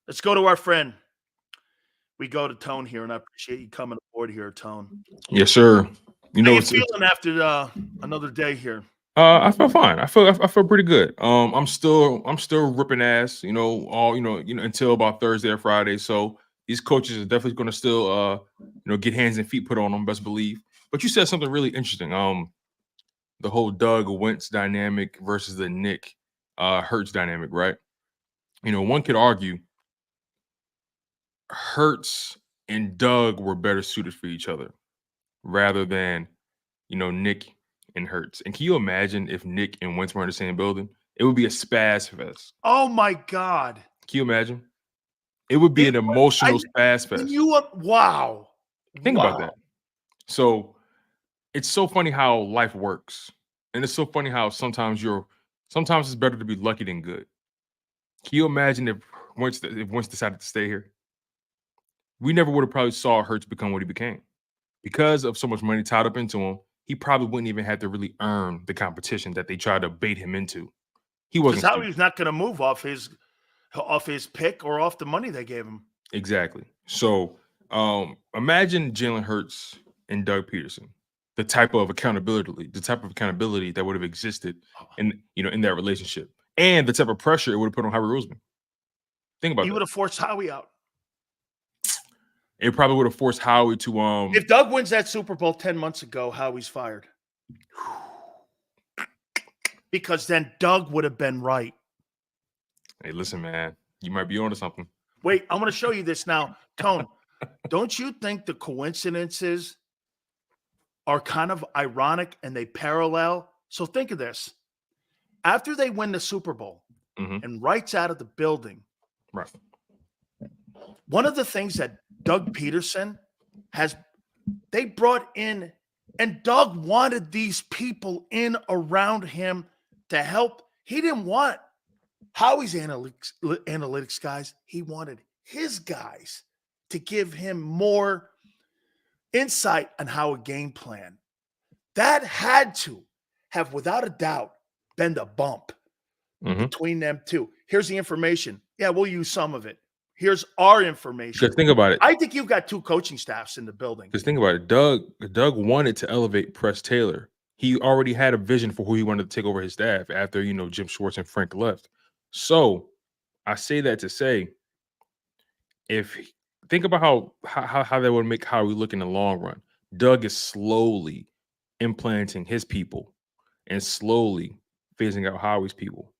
Let's go to our friend. We go to Tone here, and I appreciate you coming aboard here, Tone. Yes, sir. You How know, you it's feeling after another day here? I feel fine. I feel pretty good. I'm still ripping ass. Until about Thursday or Friday. So these coaches are definitely going to still get hands and feet put on them. Best believe. But you said something really interesting. The whole Doug Wentz dynamic versus the Nick Hurts dynamic, right? One could argue Hurts and Doug were better suited for each other rather than Nick and Hurts. And can you imagine if Nick and Wentz were in the same building? It would be a spaz fest. Oh my God! Can you imagine? It would be an emotional spaz fest. Wow! Think about that. So it's so funny how life works, and it's so funny how sometimes it's better to be lucky than good. Can you imagine if Wentz decided to stay here? We never would have probably saw Hurts become what he became because of so much money tied up into him. He probably wouldn't even have to really earn the competition that they tried to bait him into. He wasn't. Because Howie's not going to move off his pick or off the money they gave him. Exactly. So imagine Jalen Hurts and Doug Peterson, the type of accountability that would have existed in that relationship, and the type of pressure it would have put on Howie Roseman. Think about that. He would have forced Howie out. It probably would have forced Howie to If Doug wins that Super Bowl 10 months ago, Howie's fired. Because then Doug would have been right. Hey, listen, man, you might be onto something. Wait, I'm going to show you this now. Tone, don't you think the coincidences are kind of ironic and they parallel? So think of this. After they win the Super Bowl and Wright's out of the building, right. One of the things that Doug Peterson they brought in, and Doug wanted these people in around him to help. He didn't want Howie's analytics guys. He wanted his guys to give him more insight on how a game plan. That had to have, without a doubt, been the bump between them two. Here's the information. Yeah, we'll use some of it. Here's our information. Because think about it. I think you've got two coaching staffs in the building. Because think about it. Doug wanted to elevate Press Taylor. He already had a vision for who he wanted to take over his staff after, Jim Schwartz and Frank left. So I say that to say, think about how that would make Howie look in the long run. Doug is slowly implanting his people and slowly phasing out Howie's people.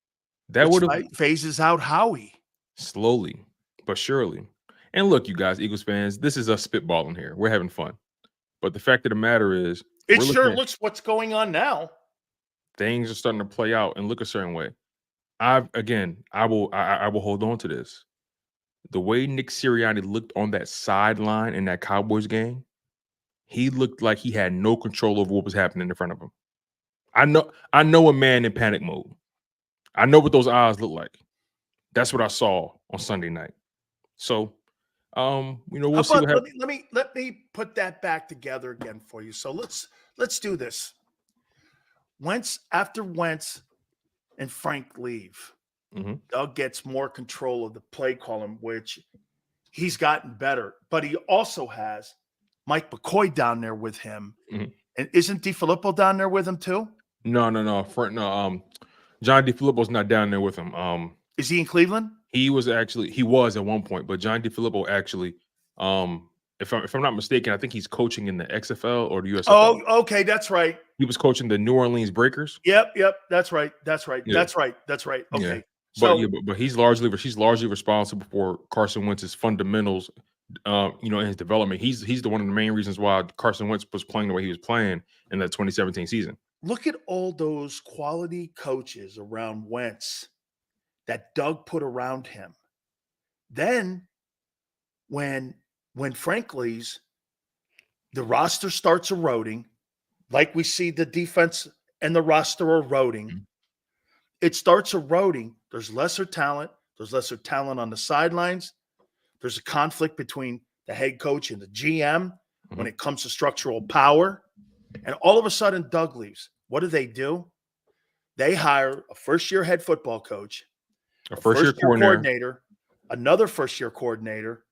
That would have phases out Howie. Slowly but surely. And look, you guys, Eagles fans, this is us spitballing here. We're having fun. But the fact of the matter is, it sure looks what's going on now. Things are starting to play out and look a certain way. I will hold on to this. The way Nick Sirianni looked on that sideline in that Cowboys game, he looked like he had no control over what was happening in front of him. I know a man in panic mode. I know what those eyes look like. That's what I saw on Sunday night. So, we'll see what happens. Let me put that back together again for you. So let's do this. After Wentz and Frank leave, Doug gets more control of the play calling, which he's gotten better. But he also has Mike McCoy down there with him. And isn't DeFilippo down there with him too? No. John DeFilippo's not down there with him. Is he in Cleveland? He was at one point, but John DeFilippo actually, if I'm not mistaken, I think he's coaching in the XFL or the USFL. Oh, okay, that's right. He was coaching the New Orleans Breakers. Yep, that's right. Yeah. That's right. Okay. Yeah. But she's largely responsible for Carson Wentz's fundamentals, in his development. He's the one of the main reasons why Carson Wentz was playing the way he was playing in that 2017 season. Look at all those quality coaches around Wentz that Doug put around him. Then when Frank leaves, the roster starts eroding, like we see the defense and the roster eroding. It starts eroding. There's lesser talent. There's lesser talent on the sidelines. There's a conflict between the head coach and the GM when it comes to structural power. And all of a sudden, Doug leaves. What do? They hire a first-year head football coach, a first-year coordinator, another first-year coordinator.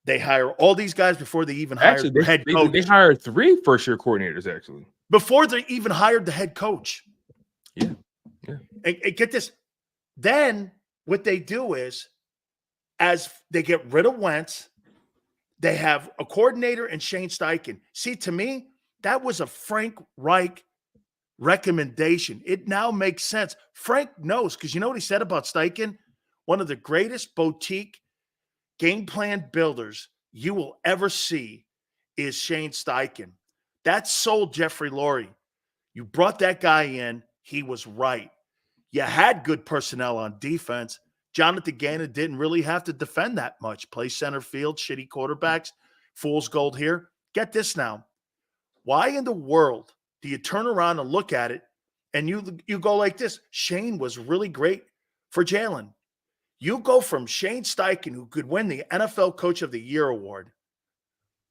They hire all these guys before they even hired Actually, their head coach. they hired 3 first-year coordinators, actually. Before they even hired the head coach. Yeah. And get this. Then what they do is, as they get rid of Wentz, they have a coordinator in Shane Steichen. See, to me, that was a Frank Reich recommendation. It now makes sense. Frank knows, because you know what he said about Steichen? One of the greatest boutique game plan builders you will ever see is Shane Steichen. That sold Jeffrey Lurie. You brought that guy in. He was right. You had good personnel on defense. Jonathan Gannon didn't really have to defend that much. Play center field, shitty quarterbacks, fool's gold here. Get this now. Why in the world do you turn around and look at it and you go like this? Shane was really great for Jalen. You go from Shane Steichen, who could win the NFL Coach of the Year award,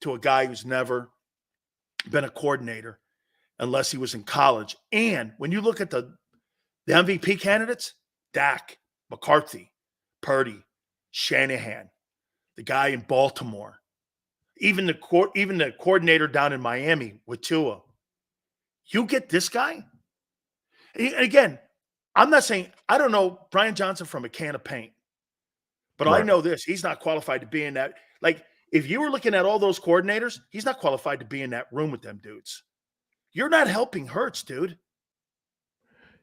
to a guy who's never been a coordinator unless he was in college. And when you look at the MVP candidates, Dak, McCarthy, Purdy, Shanahan, the guy in Baltimore, even the coordinator down in Miami with Tua. You get this guy? And again, I'm not saying – I don't know Brian Johnson from a can of paint. But right. I know this. He's not qualified to be in that. Like, if you were looking at all those coordinators, he's not qualified to be in that room with them dudes. You're not helping Hurts, dude.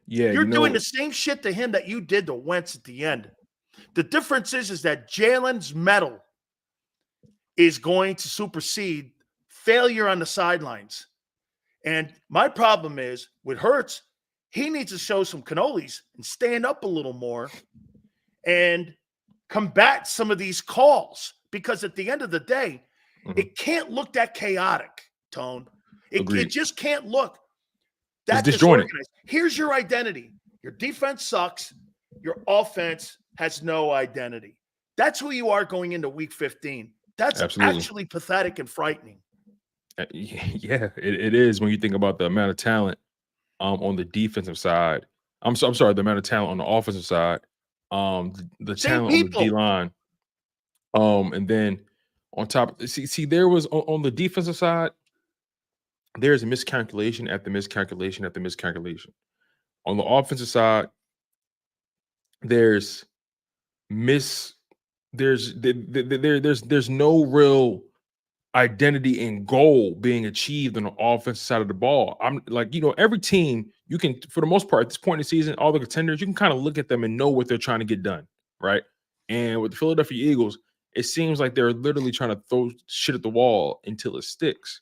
Yeah, You're doing the same shit to him that you did to Wentz at the end. The difference is that Jalen's medal is going to supersede failure on the sidelines. And my problem is with Hurts, he needs to show some cannolis and stand up a little more and combat some of these calls, because at the end of the day, it can't look that chaotic, Tone. It just can't look that disorganized. Here's your identity. Your defense sucks. Your offense has no identity. That's who you are going into week 15. That's actually pathetic and frightening. Yeah, it is when you think about the amount of talent on the defensive side. I'm sorry, the amount of talent on the offensive side. The talent on the D-line. And then on top, see, there was on the defensive side, there's a miscalculation after miscalculation after miscalculation. On the offensive side, there's no real identity and goal being achieved on the offensive side of the ball. I'm like, every team, you can, for the most part, at this point in the season, all the contenders, you can kind of look at them and know what they're trying to get done, right? And with the Philadelphia Eagles, it seems like they're literally trying to throw shit at the wall until it sticks.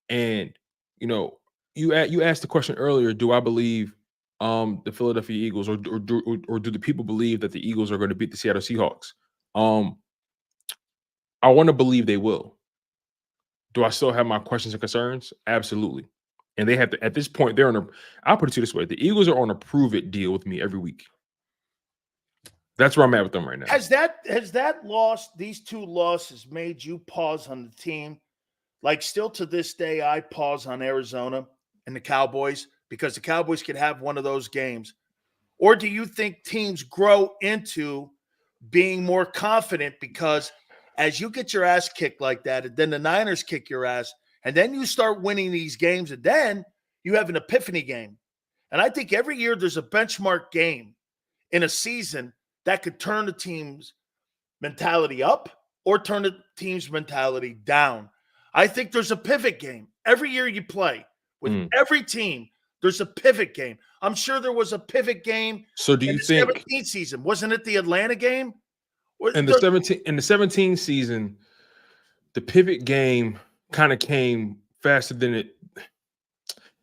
And, you asked the question earlier, do I believe the Philadelphia Eagles or do the people believe that the Eagles are going to beat the Seattle Seahawks? I want to believe they will. Do I still have my questions and concerns? Absolutely. And they have to, at this point, I'll put it to you this way. The Eagles are on a prove it deal with me every week. That's where I'm at with them right now. Has that loss, these two losses, made you pause on the team? Like, still to this day, I pause on Arizona and the Cowboys because the Cowboys could have one of those games. Or do you think teams grow into being more confident because as you get your ass kicked like that, and then the Niners kick your ass, and then you start winning these games, and then you have an epiphany game? And I think every year there's a benchmark game in a season that could turn the team's mentality up or turn the team's mentality down. I think there's a pivot game. Every year you play with every team, there's a pivot game. I'm sure there was a pivot game. So do you think 17th season, wasn't it the Atlanta game? In the 17th season, the pivot game kind of came faster than it.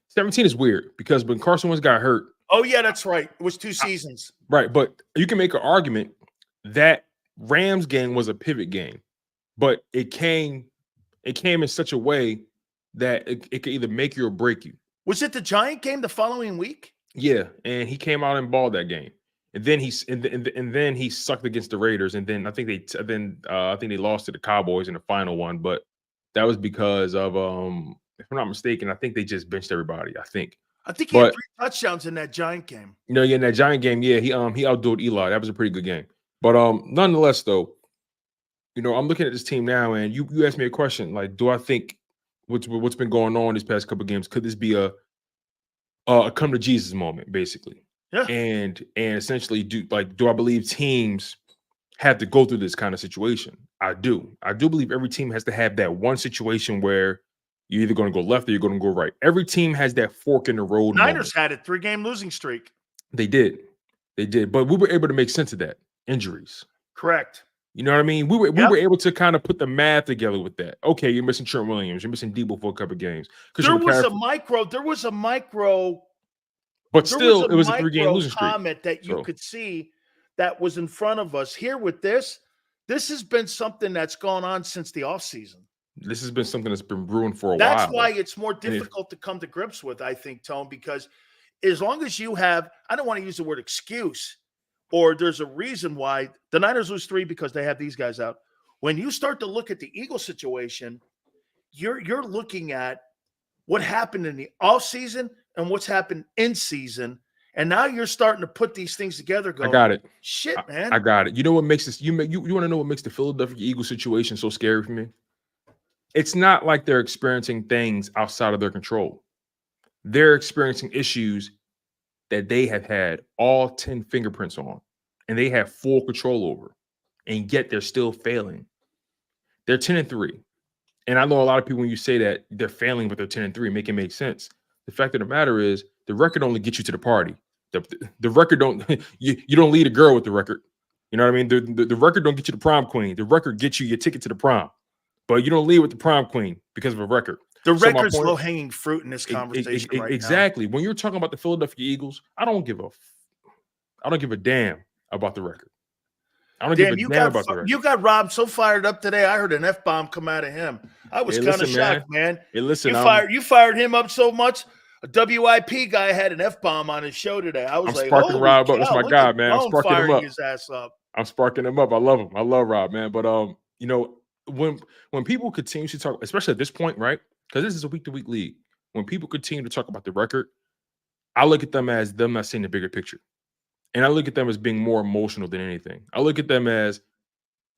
17 is weird because when Carson Wentz got hurt. Oh, yeah, that's right. It was 2 seasons. Right. But you can make an argument that Rams game was a pivot game, but it came in such a way that it could either make you or break you. Was it the Giant game the following week? Yeah. And he came out and balled that game. And then he sucked against the Raiders, and then I think they lost to the Cowboys in the final one. But that was because of if I'm not mistaken, I think they just benched everybody. I think he had 3 touchdowns in that Giant game. In that Giant game, yeah, he outdueled Eli. That was a pretty good game. But nonetheless, though, I'm looking at this team now, and you asked me a question like, do I think what's been going on these past couple of games, could this be a come to Jesus moment, basically? Yeah. And essentially, do I believe teams have to go through this kind of situation? I do believe every team has to have that one situation where you're either going to go left or you're going to go right. Every team has that fork in the road. Niners had a 3-game losing streak. They did, but we were able to make sense of that. Injuries. Correct. You know what I mean? We were able to kind of put the math together with that. Okay, you're missing Trent Williams, you're missing Debo for a couple of games. There was a micro, but still, it was a 3-game losing streak. Comment that you could see that was in front of us here with this. This has been something that's gone on since the offseason. This has been something that's been brewing for a while. That's why it's more difficult to come to grips with, I think, Tone, because as long as you have, I don't want to use the word excuse, or there's a reason why the Niners lose 3 because they have these guys out. When you start to look at the Eagles situation, you're looking at what happened in the offseason and what's happened in season. And now you're starting to put these things together. Going, I got it. Shit, man. I got it. You know what makes this? You want to know what makes the Philadelphia Eagles situation so scary for me? It's not like they're experiencing things outside of their control. They're experiencing issues that they have had all 10 fingerprints on, and they have full control over, and yet they're still failing. They're 10-3. And I know a lot of people, when you say that they're failing, but they're 10-3, make it make sense. The fact of the matter is, the record only gets you to the party. The record don't, you don't lead a girl with the record. You know what I mean? The record don't get you the prom queen. The record gets you your ticket to the prom. But you don't lead with the prom queen because of a record. The record's low-hanging fruit in this conversation right exactly. now. When you're talking about the Philadelphia Eagles, I don't give a damn about the record. I don't give a damn about the record. You got Rob so fired up today. I heard an F-bomb come out of him. I was kind of shocked, man. Hey, listen, you fired him up so much. A WIP guy had an F-bomb on his show today. I was like, sparking Rob up. That's my guy, man. I'm sparking him up. His ass up. I'm sparking him up. I love him. I love Rob, man. But when people continue to talk, especially at this point, right? Because this is a week-to-week league. When people continue to talk about the record, I look at them as them not seeing the bigger picture. And I look at them as being more emotional than anything. I look at them as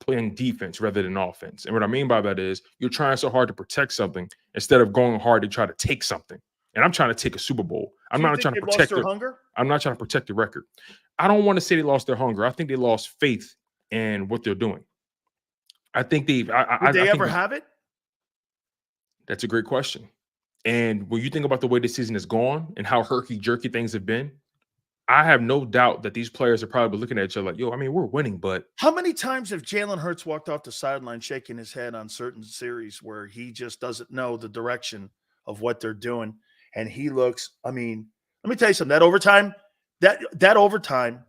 playing defense rather than offense. And what I mean by that is you're trying so hard to protect something instead of going hard to try to take something. And I'm trying to take a Super Bowl. I'm not trying to protect their hunger. I'm not trying to protect the record. I don't want to say they lost their hunger. I think they lost faith in what they're doing. I think they've. Did they ever have it? That's a great question. And when you think about the way this season has gone and how herky-jerky things have been, I have no doubt that these players are probably looking at each other like, yo, I mean, we're winning, but. How many times have Jalen Hurts walked off the sideline shaking his head on certain series where he just doesn't know the direction of what they're doing? And he looks, I mean, let me tell you something. That overtime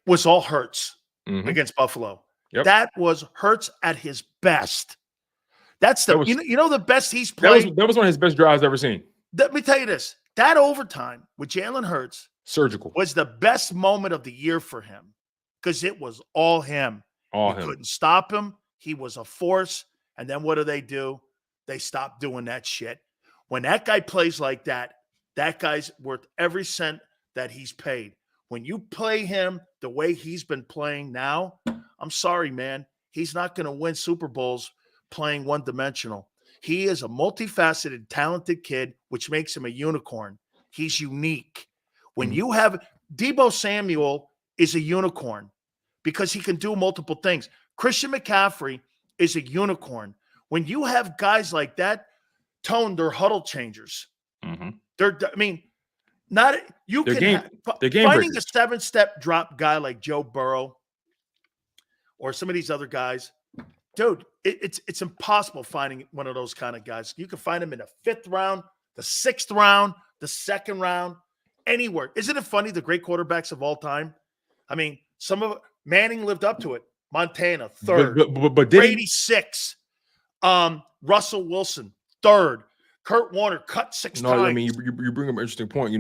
was all Hurts against Buffalo. Yep. That was Hurts at his best. That's the the best he's played. That was one of his best drives I've ever seen. Let me tell you this. That overtime with Jalen Hurts surgical was the best moment of the year for him because it was all him. Couldn't stop him. He was a force. And then what do? They stopped doing that shit. When that guy plays like that, that guy's worth every cent that he's paid. When you play him the way he's been playing now, I'm sorry, man. He's not going to win Super Bowls playing one-dimensional. He is a multifaceted, talented kid, which makes him a unicorn. He's unique. When you have Deebo Samuel is a unicorn because he can do multiple things. Christian McCaffrey is a unicorn. When you have guys like that, Tone, they're huddle changers. Finding a 7-step drop guy like Joe Burrow or some of these other guys, dude, it's impossible finding one of those kind of guys. You can find them in the 5th round, the 6th round, the 2nd round, anywhere. Isn't it funny, the great quarterbacks of all time? I mean, some of Manning lived up to it. Montana, 3rd. But Brady, 6th. Russell Wilson, 3rd. Kurt Warner cut 6 times. No, I mean, you bring up an interesting point.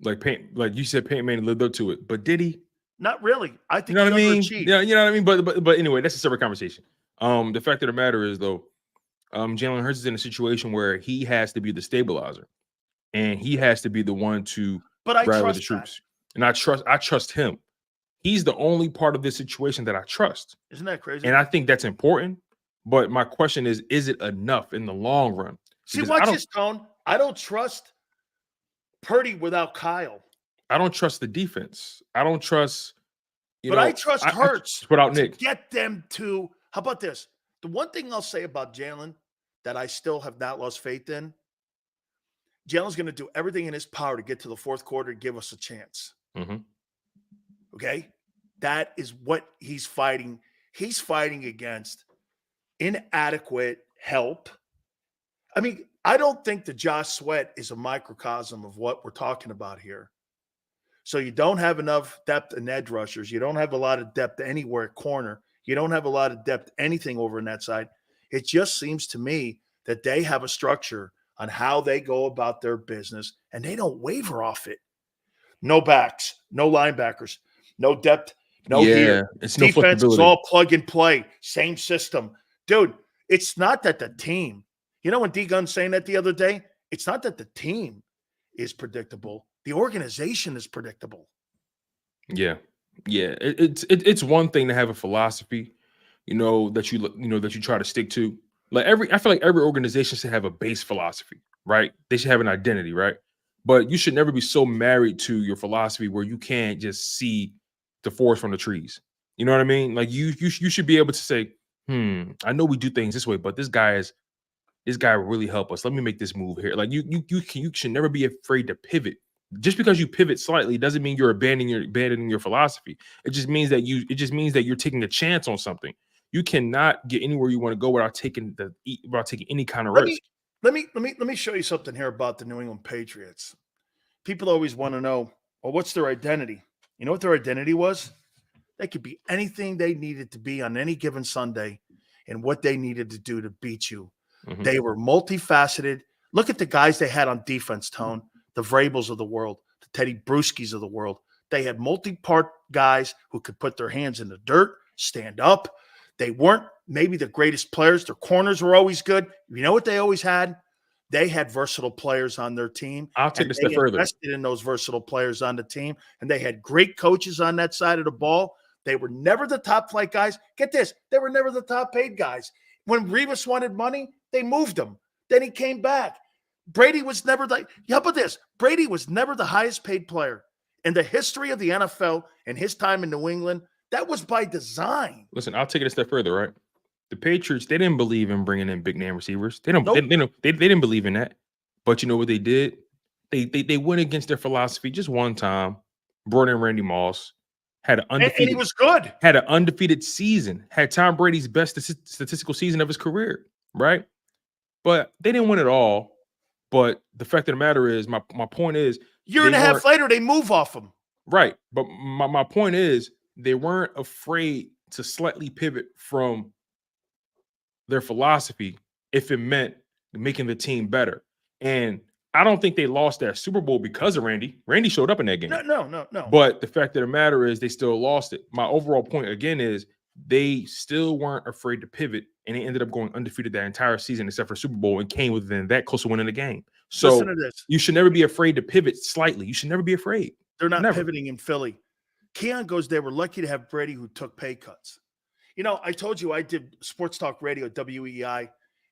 Like you said, Peyton Manning lived up to it. But did he? Not really. I think you know what I mean. Yeah, you know what I mean. But anyway, that's a separate conversation. The fact of the matter is, though, Jalen Hurts is in a situation where he has to be the stabilizer, and he has to be the one to rally the troops. And I trust him. He's the only part of this situation that I trust. Isn't that crazy? And I think that's important. But my question is it enough in the long run? See, watch this, Tone. I don't trust Purdy without Kyle. I don't trust the defense. I don't trust, but I trust Hurts without Nick. Get them to, how about this? The one thing I'll say about Jalen that I still have not lost faith in, Jalen's going to do everything in his power to get to the fourth quarter and give us a chance. Mm-hmm. Okay? That is what he's fighting. He's fighting against inadequate help. I mean, I don't think the Josh Sweat is a microcosm of what we're talking about here. So you don't have enough depth in edge rushers. You don't have a lot of depth anywhere at corner. You don't have a lot of depth anything over on that side. It just seems to me that they have a structure on how they go about their business, and they don't waver off it. No backs, no linebackers, no depth, no here. It's defense no is all plug and play, same system. Dude, it's not that the team, you know when D-Gun's saying that the other day? It's not that the team is predictable. The organization is predictable. Yeah. It's one thing to have a philosophy, that you try to stick to. I feel like every organization should have a base philosophy, right? They should have an identity, right? But you should never be so married to your philosophy where you can't just see the forest from the trees. You know what I mean? Like you should be able to say, I know we do things this way, but this guy really help us. Let me make this move here. Like you should never be afraid to pivot. Just because you pivot slightly doesn't mean you're abandoning your philosophy. It just means that you're taking a chance on something. You cannot get anywhere you want to go without taking any kind of risk. Let me show you something here about the New England Patriots. People always want to know, well, what's their identity? You know what their identity was? They could be anything they needed to be on any given Sunday and what they needed to do to beat you. Mm-hmm. They were multifaceted. Look at the guys they had on defense, Tone. The Vrabels of the world, the Teddy Bruschi's of the world. They had multi-part guys who could put their hands in the dirt, stand up. They weren't maybe the greatest players. Their corners were always good. You know what they always had? They had versatile players on their team. I'll take it a step further. They invested in those versatile players on the team, and they had great coaches on that side of the ball. They were never the top flight guys. Get this, they were never the top paid guys. When Revis wanted money, they moved him. Then he came back. Brady was never how about this? Brady was never the highest paid player in the history of the NFL and his time in New England. That was by design. Listen, I'll take it a step further, right? The Patriots, they didn't believe in bringing in big name receivers. They didn't believe in that. But you know what they did? They went against their philosophy just one time. Brought in Randy Moss, had an undefeated, and he was good. Had an undefeated season. Had Tom Brady's best statistical season of his career, right? But they didn't win it all. But the fact of the matter is, my point is, year and a half later, they move off him. Right. But my point is, they weren't afraid to slightly pivot from their philosophy if it meant making the team better. And I don't think they lost that Super Bowl because of Randy. Randy showed up in that game. No. But the fact of the matter is, they still lost it. My overall point, again, is they still weren't afraid to pivot, and they ended up going undefeated that entire season except for Super Bowl and came within that close to winning the game. So listen to this. You should never be afraid to pivot slightly. You should never be afraid. They're not pivoting in Philly. Keon goes, they were lucky to have Brady who took pay cuts. You know, I told you I did sports talk radio at WEI,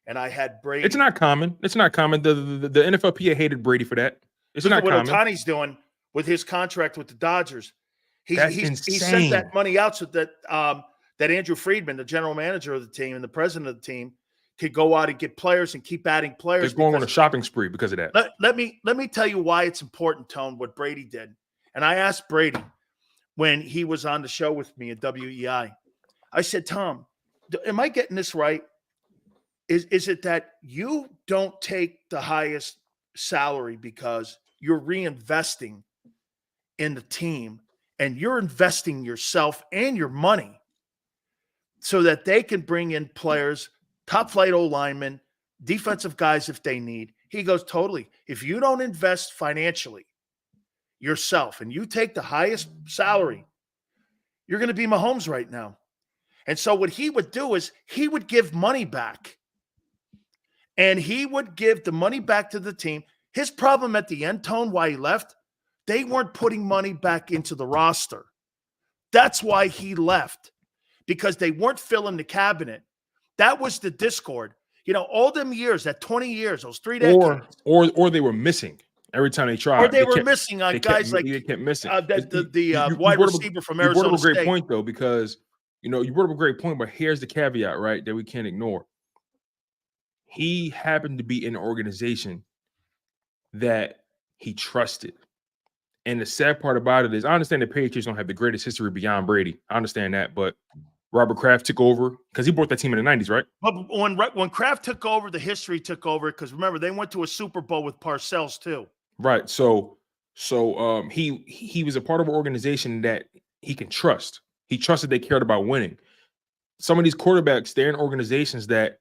and I had Brady. It's not common. The NFLPA hated Brady for that. It's not common. What Otani's doing with his contract with the Dodgers. He sent that money out so that that Andrew Friedman, the general manager of the team and the president of the team, could go out and get players and keep adding players. They're going on a shopping spree because of that. Let me tell you why it's important, Tone, what Brady did. And I asked Brady when he was on the show with me at WEI. I said, Tom, am I getting this right? Is it that you don't take the highest salary because you're reinvesting in the team and you're investing yourself and your money so that they can bring in players, top flight O-linemen, defensive guys if they need? He goes, totally. If you don't invest financially yourself and you take the highest salary, you're going to be Mahomes right now. And so what he would do is he would give money back. And he would give the money back to the team. His problem at the end, Tone, why he left, they weren't putting money back into the roster. That's why he left, because they weren't filling the cabinet. That was the discord. You know, all them years, that 20 years, those 3 decades. Or they were missing every time they tried. Or they were missing on guys like they kept missing. the wide receiver from Arizona You brought up a great State. point, though, because, you know, you brought up a great point, but here's the caveat, right, that we can't ignore. He happened to be in an organization that he trusted. And the sad part about it is, I understand the Patriots don't have the greatest history beyond Brady. I understand that, but Robert Kraft took over because he brought that team in the 90s, right? But when Kraft took over, the history took over, because remember, they went to a Super Bowl with Parcells too. Right. So he was a part of an organization that he can trust. He trusted they cared about winning. Some of these quarterbacks, they're in organizations that,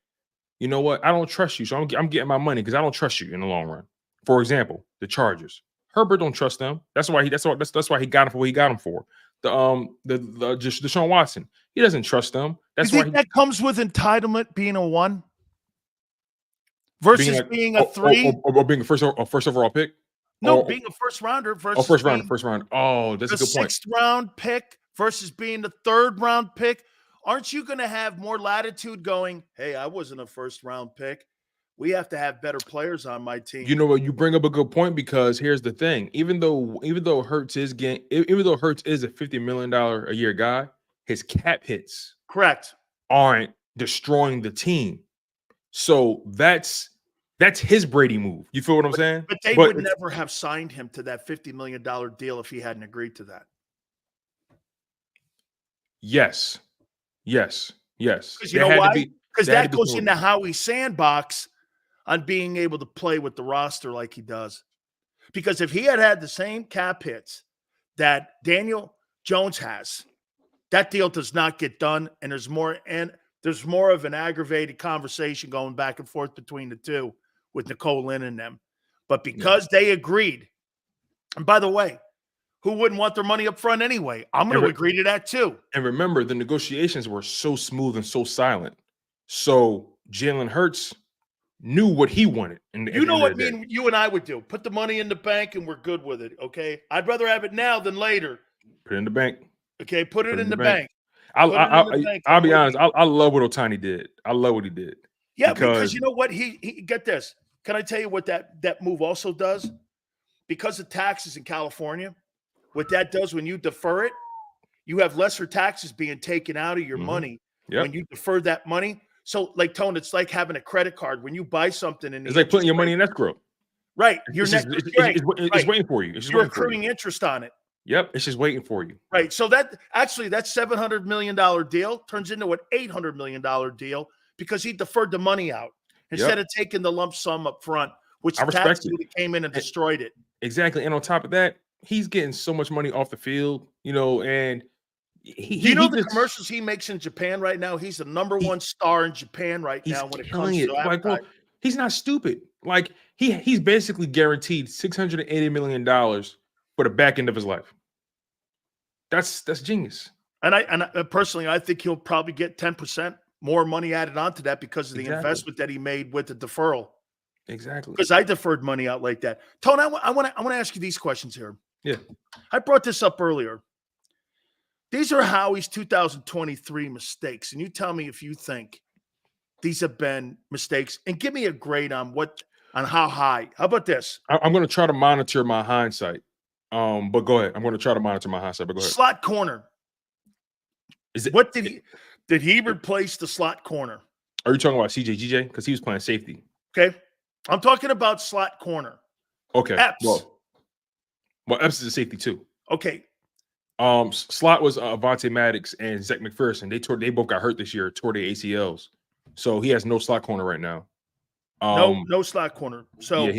you know what, I don't trust you, so I'm getting my money because I don't trust you in the long run. For example, the Chargers. Herbert don't trust them. That's why he got him for what he got him for. Just Deshaun Watson, he doesn't trust them. That's why that comes with entitlement, being a 1 versus being a 3, or being a first overall pick. No, being a first rounder versus first round. Oh, that's a good point. 6th round pick versus being the 3rd round pick. Aren't you going to have more latitude going, hey, I wasn't a first round pick. We have to have better players on my team. You know what? You bring up a good point, because here's the thing. Even though Hurts is a $50 million a year guy, his cap hits aren't destroying the team. So that's his Brady move. You feel what I'm saying? But they would never have signed him to that $50 million deal if he hadn't agreed to that. Yes. Because you know why? Because that goes into Howie's sandbox on being able to play with the roster like he does. Because if he had the same cap hits that Daniel Jones has, that deal does not get done, and there's more of an aggravated conversation going back and forth between the two with Nicole Lynn and them. But because they agreed, and by the way, who wouldn't want their money up front anyway? I'm going to agree to that too. And remember, the negotiations were so smooth and so silent. So Jalen Hurts knew what he wanted. You know what you and I would do? Put the money in the bank and we're good with it, okay? I'd rather have it now than later. Put it in the bank. Okay, put it in the bank. I'll be honest. I love what Ohtani did. I love what he did. Yeah, because you know what? He get this. Can I tell you what that move also does? Because of taxes in California, what that does when you defer it, you have lesser taxes being taken out of your money when you defer that money. So, like, Tone, it's like having a credit card. When you buy something, and it's like putting your money in escrow. Right. It's waiting for you. You're accruing interest on it. Yep. It's just waiting for you. Right. So that $700 million deal turns into an $800 million deal because he deferred the money out instead of taking the lump sum up front, which tax really came in and destroyed it. Exactly. And on top of that, he's getting so much money off the field, and the commercials he makes in Japan right now? He's the number 1 star in Japan right now when it comes to like, he's not stupid. Like he's basically guaranteed $680 million for the back end of his life. That's genius. And I personally, I think he'll probably get 10% more money added onto that because of the investment that he made with the deferral. Exactly. Because I deferred money out like that. Tone, I want to ask you these questions here. Yeah. I brought this up earlier. These are Howie's 2023 mistakes. And you tell me if you think these have been mistakes, and give me a grade on how high. How about this? I'm going to try to monitor my hindsight. But go ahead. I'm going to try to monitor my hindsight, but go ahead. Slot corner. What did he replace the slot corner? Are you talking about CJ? Because he was playing safety. Okay. I'm talking about slot corner. Okay. Epps. Well, Epps is a safety too. Okay. Slot was Avonte Maddox and Zach McPherson. They both got hurt this year, tore their ACLs. So he has no slot corner right now. No slot corner. So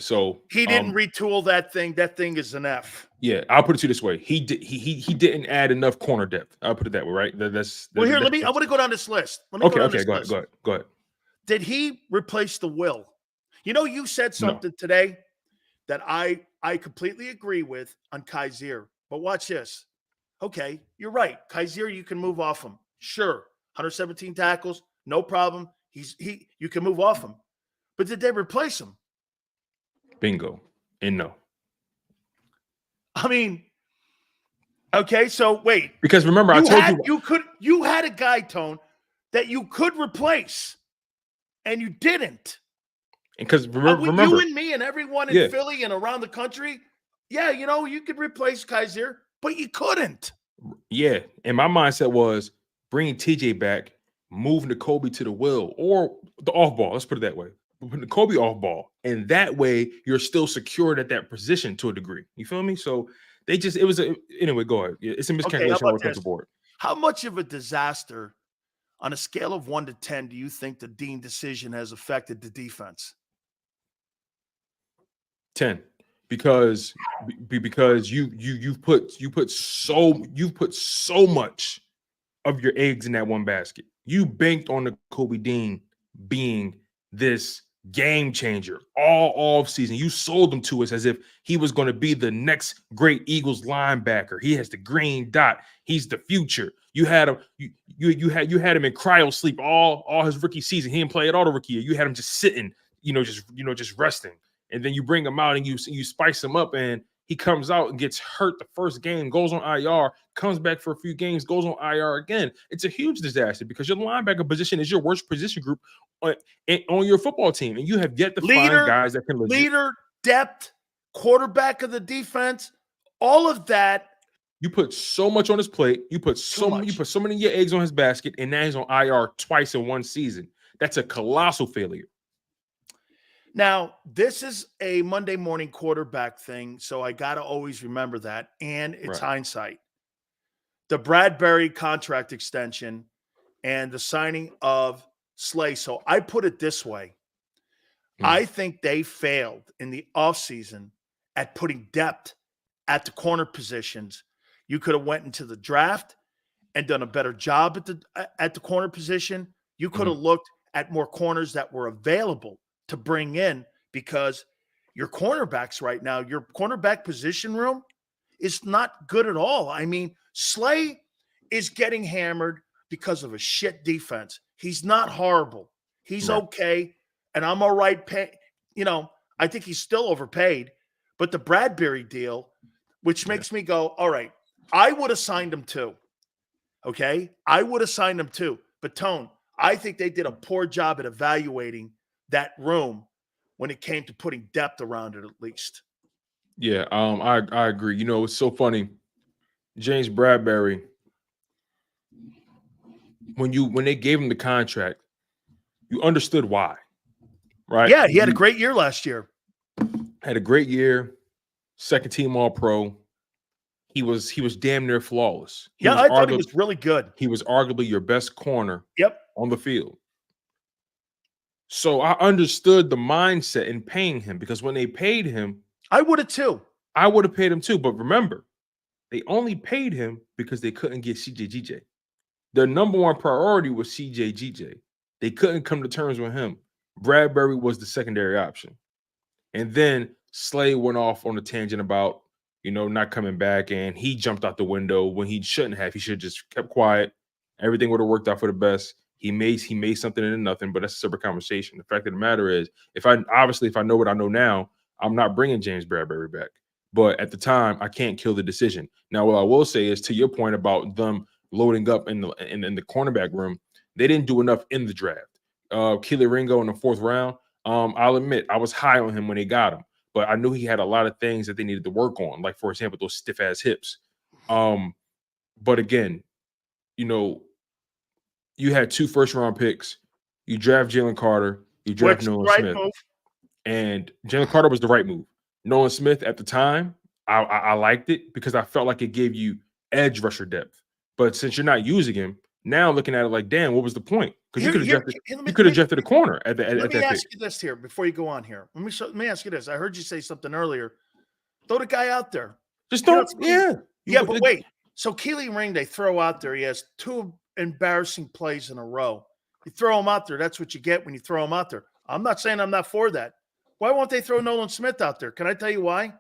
So he didn't retool that thing. That thing is an F. Yeah, I'll put it to you this way: he didn't add enough corner depth. I'll put it that way, right? I want to go down this list. Go ahead. Did he replace the will? You said something today that I completely agree with on Kaiser. But watch this. Okay, you're right. Kaiser, you can move off him. Sure, 117 tackles, no problem. You can move off him. But did they replace him? Bingo. And no. I mean, Okay, so wait. Because remember, I told you had a guy, Tone, that you could replace, and you didn't. Because remember, you and me and everyone in Philly and around the country, you could replace Kaiser, but you couldn't. Yeah, and my mindset was bringing TJ back, moving Kobe to the will or the off ball. Let's put it that way. Putting Kobe off ball, and that way you're still secured at that position to a degree. You feel me? So anyway. Go ahead. It's a miscalculation all across the board. How much of a disaster on a scale of 1 to 10 do you think the Dean decision has affected the defense? 10, because you've put so much of your eggs in that one basket. You banked on the Kobe Dean being this game changer all off season. You sold him to us as if he was going to be the next great Eagles linebacker. He has the green dot. He's the future. You had him. You had him in cryo sleep all his rookie season. He didn't play at all the rookie year. You had him just sitting, just resting. And then you bring him out and you spice him up, and he comes out and gets hurt the first game, goes on IR, comes back for a few games, goes on IR again. It's a huge disaster because your linebacker position is your worst position group on your football team, and you have yet to find guys that can leader, depth, quarterback of the defense, all of that. You put so much on his plate. You put so many of your eggs on his basket, and now he's on IR twice in one season. That's a colossal failure. Now, this is a Monday morning quarterback thing, so I got to always remember that, and it's hindsight. The Bradbury contract extension and the signing of Slay. So I put it this way. I think they failed in the offseason at putting depth at the corner positions. You could have went into the draft and done a better job at the corner position. You could have looked at more corners that were available to bring in, because your cornerbacks right now, your cornerback position room is not good at all. I mean, Slay is getting hammered because of a shit defense. He's not horrible. He's okay, and I'm all right. I think he's still overpaid, but the Bradbury deal, which makes me go, all right, I would have signed him too. Okay? I would have signed him too. But Tone, I think they did a poor job at evaluating that room when it came to putting depth around it, at least. Yeah, I agree. It's so funny. James Bradbury, when they gave him the contract, you understood why, right? Yeah, he had a great year last year. Had a great year, second team All-Pro. He was damn near flawless. I thought he was really good. He was arguably your best corner on the field. So I understood the mindset in paying him, because when they paid him, I would have too. I would have paid him too. But remember, they only paid him because they couldn't get CJGJ. Their number one priority was CJGJ. They couldn't come to terms with him. Bradbury was the secondary option. And then Slay went off on a tangent about, not coming back, and he jumped out the window when he shouldn't have. He should have just kept quiet. Everything would have worked out for the best. He made something into nothing, but that's a separate conversation. The fact of the matter is, if I know what I know now, I'm not bringing James Bradbury back. But at the time, I can't kill the decision. Now, what I will say is, to your point about them loading up in the cornerback room, they didn't do enough in the draft. Keely Ringo in the 4th round, I'll admit I was high on him when they got him, but I knew he had a lot of things that they needed to work on, like, for example, those stiff ass hips. But again, you had 2 first-round picks. You draft Jalen Carter. You draft Nolan Smith. Move. And Jalen Carter was the right move. Nolan Smith at the time, I liked it because I felt like it gave you edge rusher depth. But since you're not using him, now looking at it like, damn, what was the point? Because you could have drafted a corner at that. Let me ask you this here before you go on here. Let me ask you this. I heard you say something earlier. Throw the guy out there. Just don't. But wait. So Keely Ring, they throw out there. He has 2 embarrassing plays in a row. You throw him out there. That's what you get when you throw him out there. I'm not saying I'm not for that. Why won't they throw Nolan Smith out there? Can I tell you why?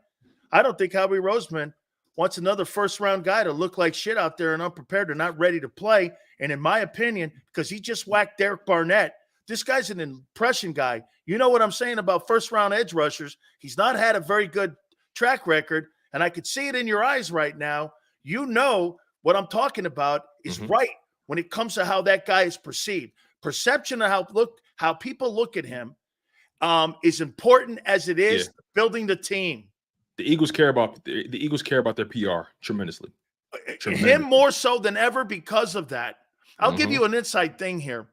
I don't think Howie Roseman wants another first-round guy to look like shit out there and unprepared and not ready to play. And in my opinion, because he just whacked Derek Barnett, this guy's an impression guy. You know what I'm saying about first-round edge rushers. He's not had a very good track record, and I could see it in your eyes right now. you know what I'm talking about is right when it comes to how that guy is perceived. Perception of how people look at him is important as it is building the team. The Eagles care about their PR tremendously. Him more so than ever because of that. I'll give you an inside thing here.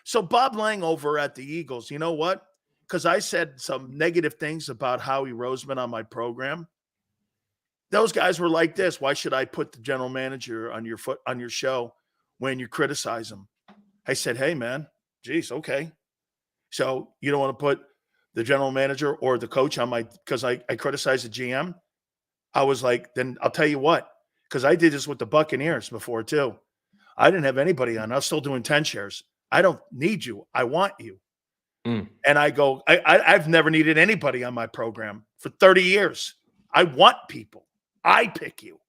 So Bob Lang over at the Eagles, you know what? Because I said some negative things about Howie Roseman on my program. Those guys were like this. Why should I put the general manager on your show when you criticize him? I said, hey, man, geez, okay. So you don't want to put the general manager or the coach on because I criticized the GM? I was like, then I'll tell you what, because I did this with the Buccaneers before too. I didn't have anybody on. I was still doing 10 shares. I don't need you. I want you. And I go, I've never needed anybody on my program for 30 years. I want people. I pick you.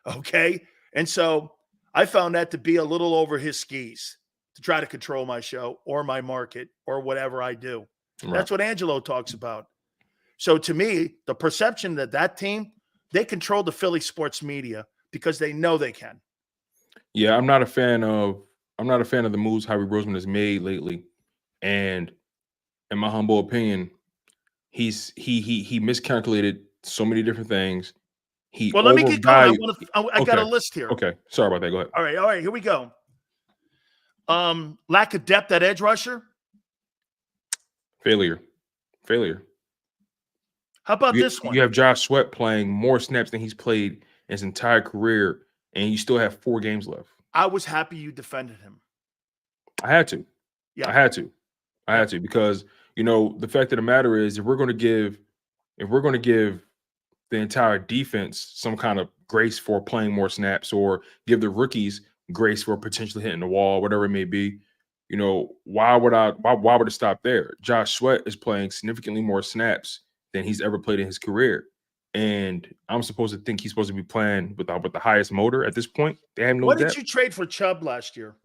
Okay. And so I found that to be a little over his skis to try to control my show or my market or whatever I do. Right. That's what Angelo talks about. So to me, the perception that team, they control the Philly sports media because they know they can. Yeah, I'm not a fan of the moves Howie Roseman has made lately. And in my humble opinion, he miscalculated so many different things. Let me get going. I got a list here. Okay. Sorry about that. Go ahead. All right. Here we go. Lack of depth at edge rusher. Failure. How about this one? You have Josh Sweat playing more snaps than he's played in his entire career, and you still have 4 games left. I was happy you defended him. I had to. Yeah. I had to because, the fact of the matter is if we're going to give the entire defense some kind of grace for playing more snaps or give the rookies grace for potentially hitting the wall, whatever it may be, why would it stop there? Josh Sweat is playing significantly more snaps than he's ever played in his career. And I'm supposed to think he's supposed to be playing with the highest motor at this point. They have no depth. What did you trade for Chubb last year?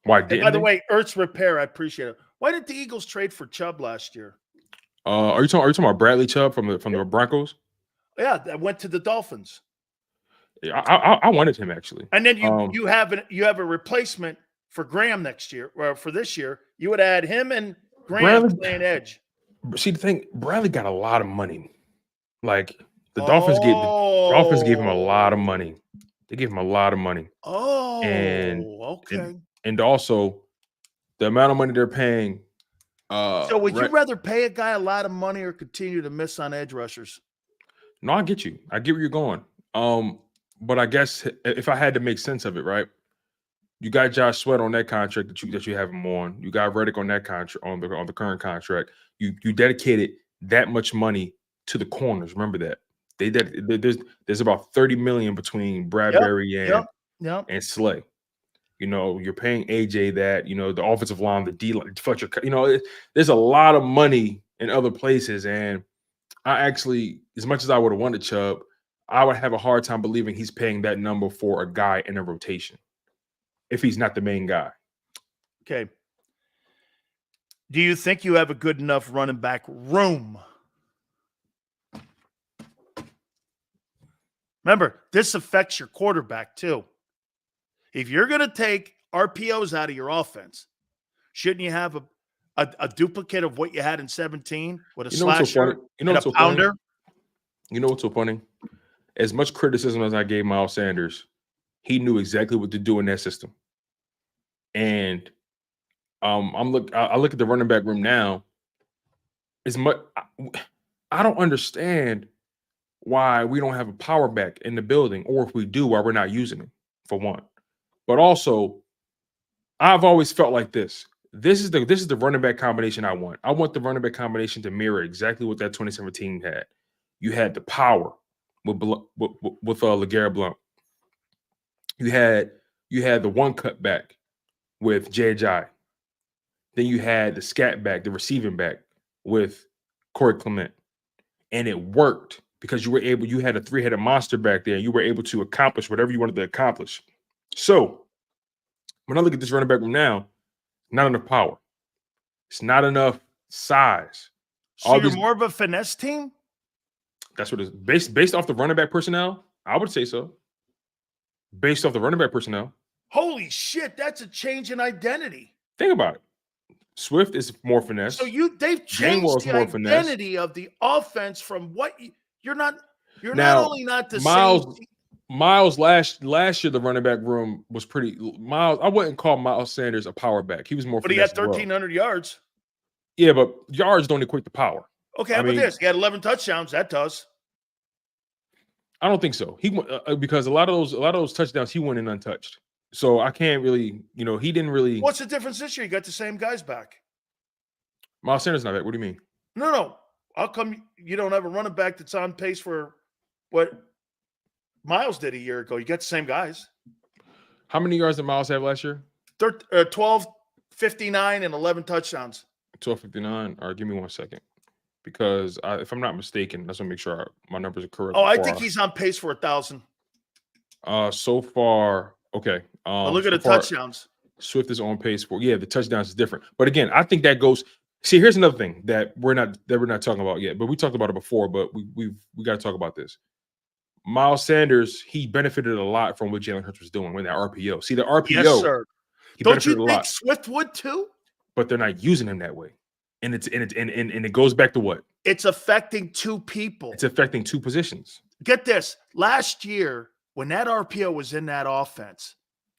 Why didn't by the way, Ertz Repair, I appreciate it. Why did the Eagles trade for Chubb last year? Are you talking about Bradley Chubb from the Broncos? Yeah, that went to the Dolphins. Yeah, I wanted him actually. And then you have a replacement for Graham next year, or for this year. You would add him and Graham playing edge. See, the thing, Bradley got a lot of money. Like the Dolphins gave him a lot of money. They gave him a lot of money. Oh, okay. And also the amount of money they're paying. So would you rather pay a guy a lot of money or continue to miss on edge rushers? No, I get you. I get where you're going. But I guess if I had to make sense of it, right? You got Josh Sweat on that contract that you have him on. You got Reddick on that contract on the current contract. You dedicated that much money to the corners. Remember that. There's about $30 million between Bradbury and Slay. You're paying AJ that, the offensive line, the D line, Fletcher, there's a lot of money in other places. And I actually, as much as I would have wanted Chubb, I would have a hard time believing he's paying that number for a guy in a rotation if he's not the main guy. Okay. Do you think you have a good enough running back room? Remember, this affects your quarterback too. If you're going to take RPOs out of your offense, shouldn't you have a duplicate of what you had in 17 with a slasher and a pounder? You know what's so funny? As much criticism as I gave Miles Sanders, he knew exactly what to do in that system. And I look at the running back room now. I don't understand why we don't have a power back in the building, or if we do, why we're not using it, for one. But also, I've always felt like this. This is the running back combination I want. I want the running back combination to mirror exactly what that 2017 had. You had the power with LeGarrette Blount. You had the one cut back with J.J. Then you had the scat back, the receiving back with Corey Clement. And it worked because you had a 3-headed monster back there, and you were able to accomplish whatever you wanted to accomplish. So when I look at this running back room now, not enough power. It's not enough size. So you're more of a finesse team? That's what it is. Based off the running back personnel, I would say so. based off the running back personnel. Holy shit, that's a change in identity. Think about it. Swift is more finesse. So they've Gainwell changed is the more finesse. identity of the offense from what you're not Now, only not the Miles, same. Miles last year, the running back room was pretty. Miles, I wouldn't call Miles Sanders a power back. He was more But he finesse had as well. 1,300 yards. Yeah, but yards don't equate to power. Okay, how about this? He had 11 touchdowns. That does. I don't think so. He because a lot of those touchdowns he went in untouched. So I can't really, he didn't really. What's the difference this year? You got the same guys back. Miles Sanders not back. What do you mean? No. How come you don't have a running back that's on pace for what Miles did a year ago? You got the same guys. How many yards did Miles have last year? 12, 59, and 11 touchdowns. 1259. All right, give me 1 second. Because if I'm not mistaken, let's make sure my numbers are correct. Oh, I think he's on pace for 1,000. So far, okay. Look at the touchdowns. Swift is on pace for the touchdowns is different. But again, I think that goes. See, here's another thing that we're not talking about yet, but we talked about it before. But we got to talk about this. Miles Sanders, he benefited a lot from what Jalen Hurts was doing with that RPO. See, the RPO. Yes, sir. Don't you think a lot, Swift would too? But they're not using him that way, and it goes back to what? It's affecting two people. It's affecting two positions. Get this. Last year, when that RPO was in that offense,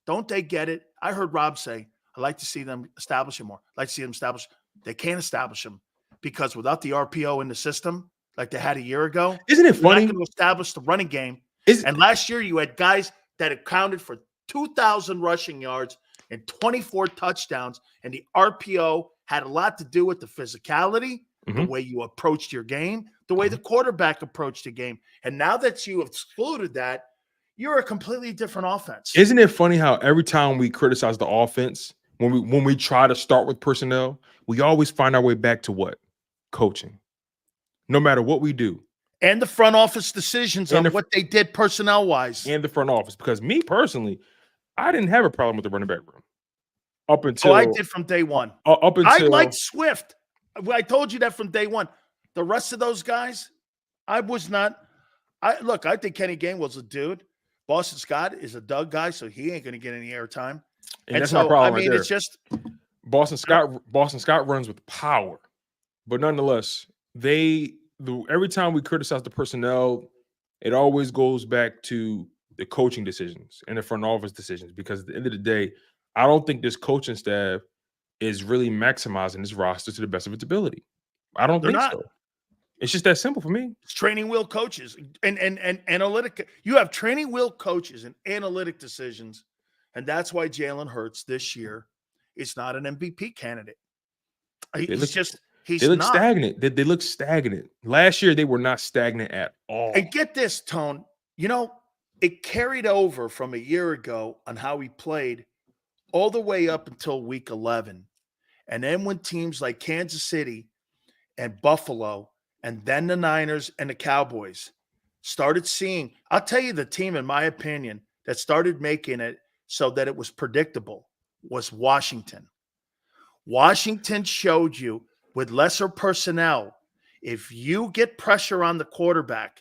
don't they get it? I heard Rob say, I'd like to see them establish him more. I'd like to see them establish. They can't establish him because without the RPO in the system, like they had a year ago, isn't it funny? Not going to establish the running game. And last year, you had guys that accounted for 2,000 rushing yards and 24 touchdowns, and the RPO had a lot to do with the physicality, the way you approached your game, the way the quarterback approached the game. And now that you have excluded that, you're a completely different offense. Isn't it funny how every time we criticize the offense, when we try to start with personnel, we always find our way back to what? Coaching. No matter what we do. And the front office decisions on what they did personnel-wise. And the front office. Because me personally, I didn't have a problem with the running back room. Up until I did from day one. Up until I liked Swift. I told you that from day one. The rest of those guys, I was not. I think Kenny Gainwell's a dude. Boston Scott is a Doug guy, so he ain't going to get any airtime. And that's my problem. I mean, it's just Boston Scott runs with power, but nonetheless, every time we criticize the personnel, it always goes back to the coaching decisions and the front office decisions. Because at the end of the day, I don't think this coaching staff is really maximizing this roster to the best of its ability. I don't think so. It's just that simple for me. It's training wheel coaches and analytic. You have training wheel coaches and analytic decisions, and that's why Jalen Hurts this year is not an MVP candidate. They look stagnant. They look stagnant. Last year, they were not stagnant at all. And get this, Tone. It carried over from a year ago on how he played all the way up until week 11. And then when teams like Kansas City and Buffalo and then the Niners and the Cowboys started seeing, I'll tell you the team, in my opinion, that started making it so that it was predictable was Washington. Washington showed you with lesser personnel, if you get pressure on the quarterback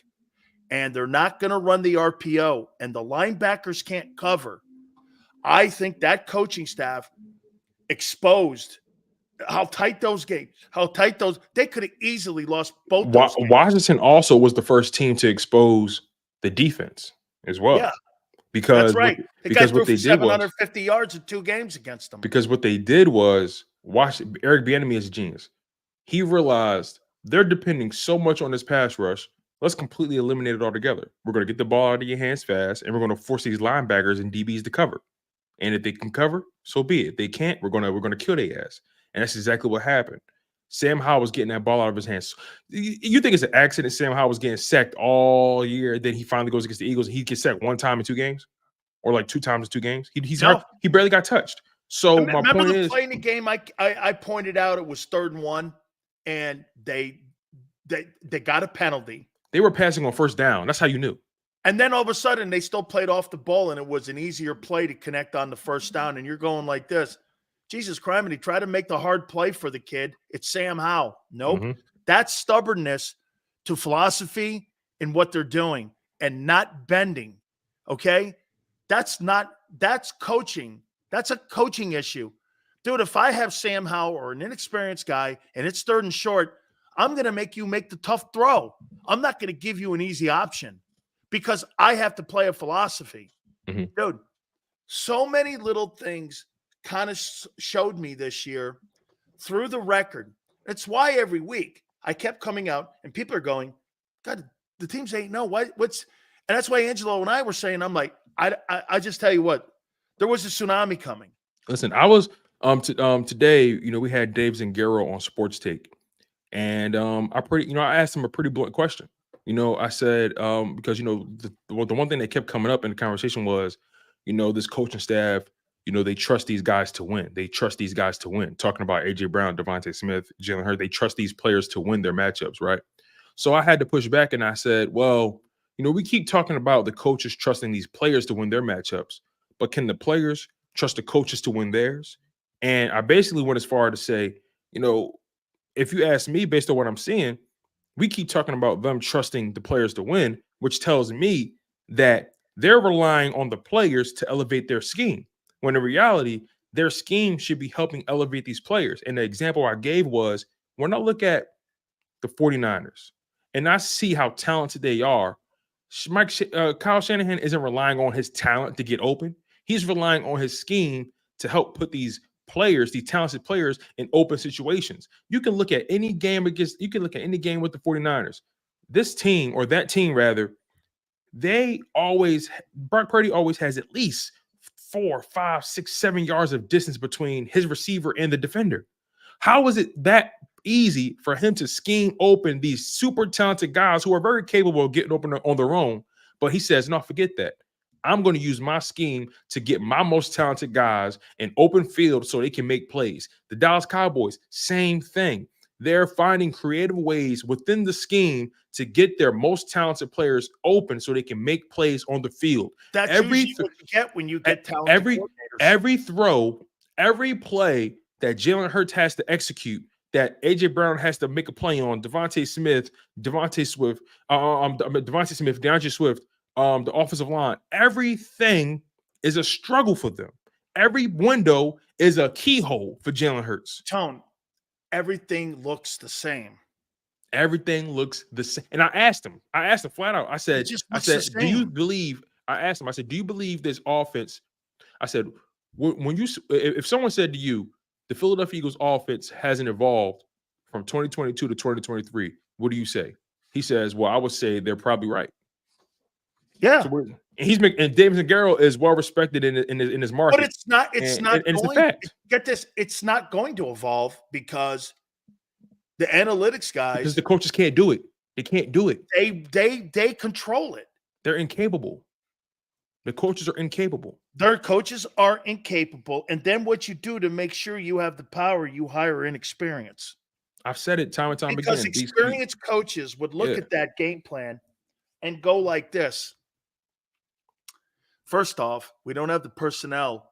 and they're not going to run the RPO and the linebackers can't cover, I think that coaching staff exposed how tight those games, they could have easily lost both those games. Washington also was the first team to expose the defense as well. Yeah, because that's right. Because what they did 750 yards in 2 games against them. Because what they did was Eric Bieniemy is a genius. He realized they're depending so much on this pass rush. Let's completely eliminate it altogether. We're going to get the ball out of your hands fast, and we're going to force these linebackers and DBs to cover. And if they can cover, so be it. If they can't, we're gonna kill their ass. And that's exactly what happened. Sam Howell was getting that ball out of his hands. You think it's an accident Sam Howell was getting sacked all year, then he finally goes against the Eagles and he gets sacked 1 time in 2 games? Or like 2 times in 2 games? He barely got touched. So remember my point the is, play in the game I pointed out, it was 3rd and 1, and they got a penalty. They were passing on 1st down. That's how you knew. And then all of a sudden, they still played off the ball, and it was an easier play to connect on the 1st down. And you're going like this. Jesus Christ, he tried to make the hard play for the kid. It's Sam Howell. Nope. That's stubbornness to philosophy in what they're doing and not bending, okay? That's coaching. That's a coaching issue. Dude, if I have Sam Howell or an inexperienced guy and it's 3rd and short, I'm going to make you make the tough throw. I'm not going to give you an easy option because I have to play a philosophy. Dude, so many little things kind of showed me this year through the record. It's why every week I kept coming out and people are going, God, the team's 8-0. What's – and that's why Angelo and I were saying, I'm like, I just tell you what, there was a tsunami coming. Listen, I was today, we had Dave Zangaro on Sports Take. And I asked him a pretty blunt question. I said, because the one thing that kept coming up in the conversation was, this coaching staff, they trust these guys to win. They trust these guys to win. Talking about AJ Brown, Devontae Smith, Jalen Hurts, they trust these players to win their matchups, right? So I had to push back and I said, well, we keep talking about the coaches trusting these players to win their matchups, but can the players trust the coaches to win theirs? And I basically went as far to say, if you ask me, based on what I'm seeing, we keep talking about them trusting the players to win, which tells me that they're relying on the players to elevate their scheme, when in reality, their scheme should be helping elevate these players. And the example I gave was, when I look at the 49ers and I see how talented they are, Kyle Shanahan isn't relying on his talent to get open. He's relying on his scheme to help put these players, these talented players, in open situations. You can look at any game with the 49ers. This team, or that team rather, Brock Purdy always has at least 4, 5, 6, 7 yards of distance between his receiver and the defender. How is it that easy for him to scheme open these super talented guys who are very capable of getting open on their own? But he says, no, forget that. I'm going to use my scheme to get my most talented guys in open field so they can make plays. The Dallas Cowboys, same thing. They're finding creative ways within the scheme to get their most talented players open so they can make plays on the field. That's usually what you get when you get talented coordinators. Every throw, every play that Jalen Hurts has to execute, that AJ Brown has to make a play on, DeVonta Smith, DeAndre Swift, the offensive line, everything is a struggle for them. Every window is a keyhole for Jalen Hurts. Tone, everything looks the same. Everything looks the same. And I asked him flat out. I said, do you believe this offense? I said, if someone said to you, the Philadelphia Eagles offense hasn't evolved from 2022 to 2023, what do you say? He says, well, I would say they're probably right. Yeah, so and David Zangaro is well respected in his market, but it's not. It's a fact. Get this, it's not going to evolve because the analytics guys, because the coaches can't do it. They can't do it. They control it. They're incapable. The coaches are incapable. Their coaches are incapable, and then what you do to make sure you have the power, you hire inexperience. I've said it time and time because again. Because experienced coaches would look at that game plan and go like this. First off, we don't have the personnel.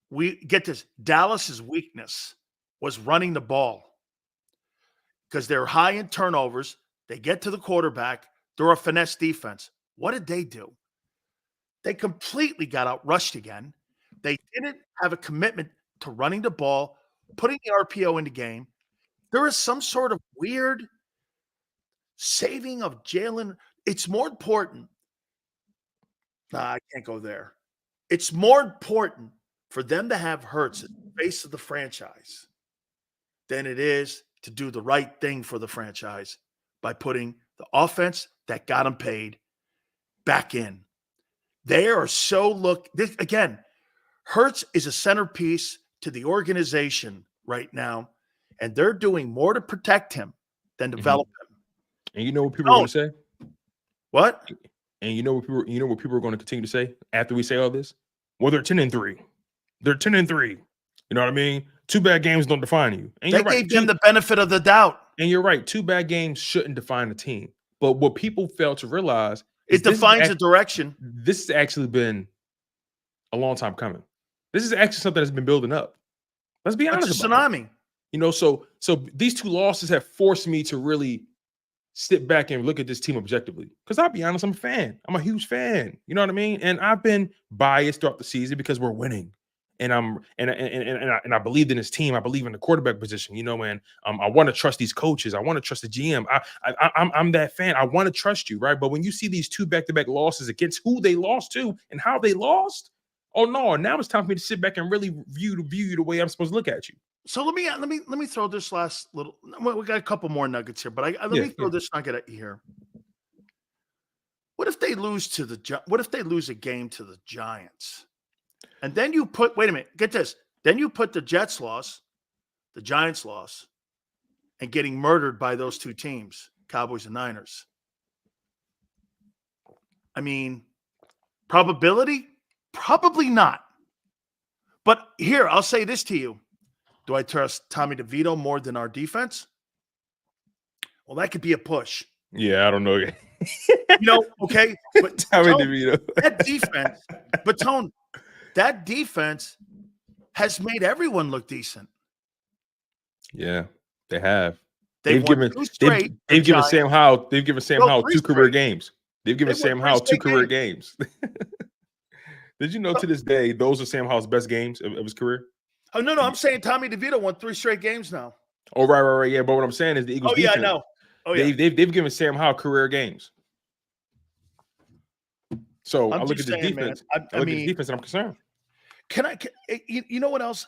We get this. Dallas's weakness was running the ball because they're high in turnovers. They get to the quarterback. They're a finesse defense. What did they do? They completely got outrushed again. They didn't have a commitment to running the ball, putting the RPO in the game. There is some sort of weird saving of Jalen. It's more important. Nah, I can't go there. It's more important for them to have Hurts at the face of the franchise than it is to do the right thing for the franchise by putting the offense that got them paid back in. They are so again, Hurts is a centerpiece to the organization right now, and they're doing more to protect him than develop him. And you know what people are going to say? What? And you know what people are going to continue to say after we say all this? Well, they're 10-3. They're 10-3. You know what I mean? 2 bad games don't define you. And they gave them the benefit of the doubt. And you're right. 2 bad games shouldn't define a team. But what people fail to realize is it defines a direction. This has actually been a long time coming. This is actually something that's been building up. Let's be honest. It's a tsunami. So these 2 losses have forced me to really sit back and look at this team objectively. Because I'll be honest, I'm a fan. I'm a huge fan. You know what I mean? And I've been biased throughout the season because we're winning. And I believed in this team. I believe in the quarterback position, you know, and I want to trust these coaches. I want to trust the GM. I'm that fan. I want to trust you, right? But when you see these 2 back-to-back losses against who they lost to and how they lost, oh no, now it's time for me to sit back and really view you the way I'm supposed to look at you. So let me throw this last little. We got a couple more nuggets here, but let me throw this nugget at you here. What if they lose a game to the Giants? And then you put, wait a minute, get this. Then you put the Jets loss, the Giants loss, and getting murdered by those 2 teams, Cowboys and Niners. I mean, probability? Probably not. But here, I'll say this to you. Do I trust Tommy DeVito more than our defense? Well, that could be a push. Yeah, I don't know. Okay. But Tommy DeVito. That defense, but Tone, that defense has made everyone look decent. Yeah, they have. They've given Sam Howell 2 career games. They've given Sam Howell 2 career games. Did you know to this day those are Sam Howell's best games of his career? Oh no, I'm saying Tommy DeVito won 3 straight games now. Oh right, yeah. But what I'm saying is the Eagles. Oh yeah, I know. Oh yeah, they've given Sam Howell career games. So I look at the defense. I look at the defense, and I'm concerned. You know what else?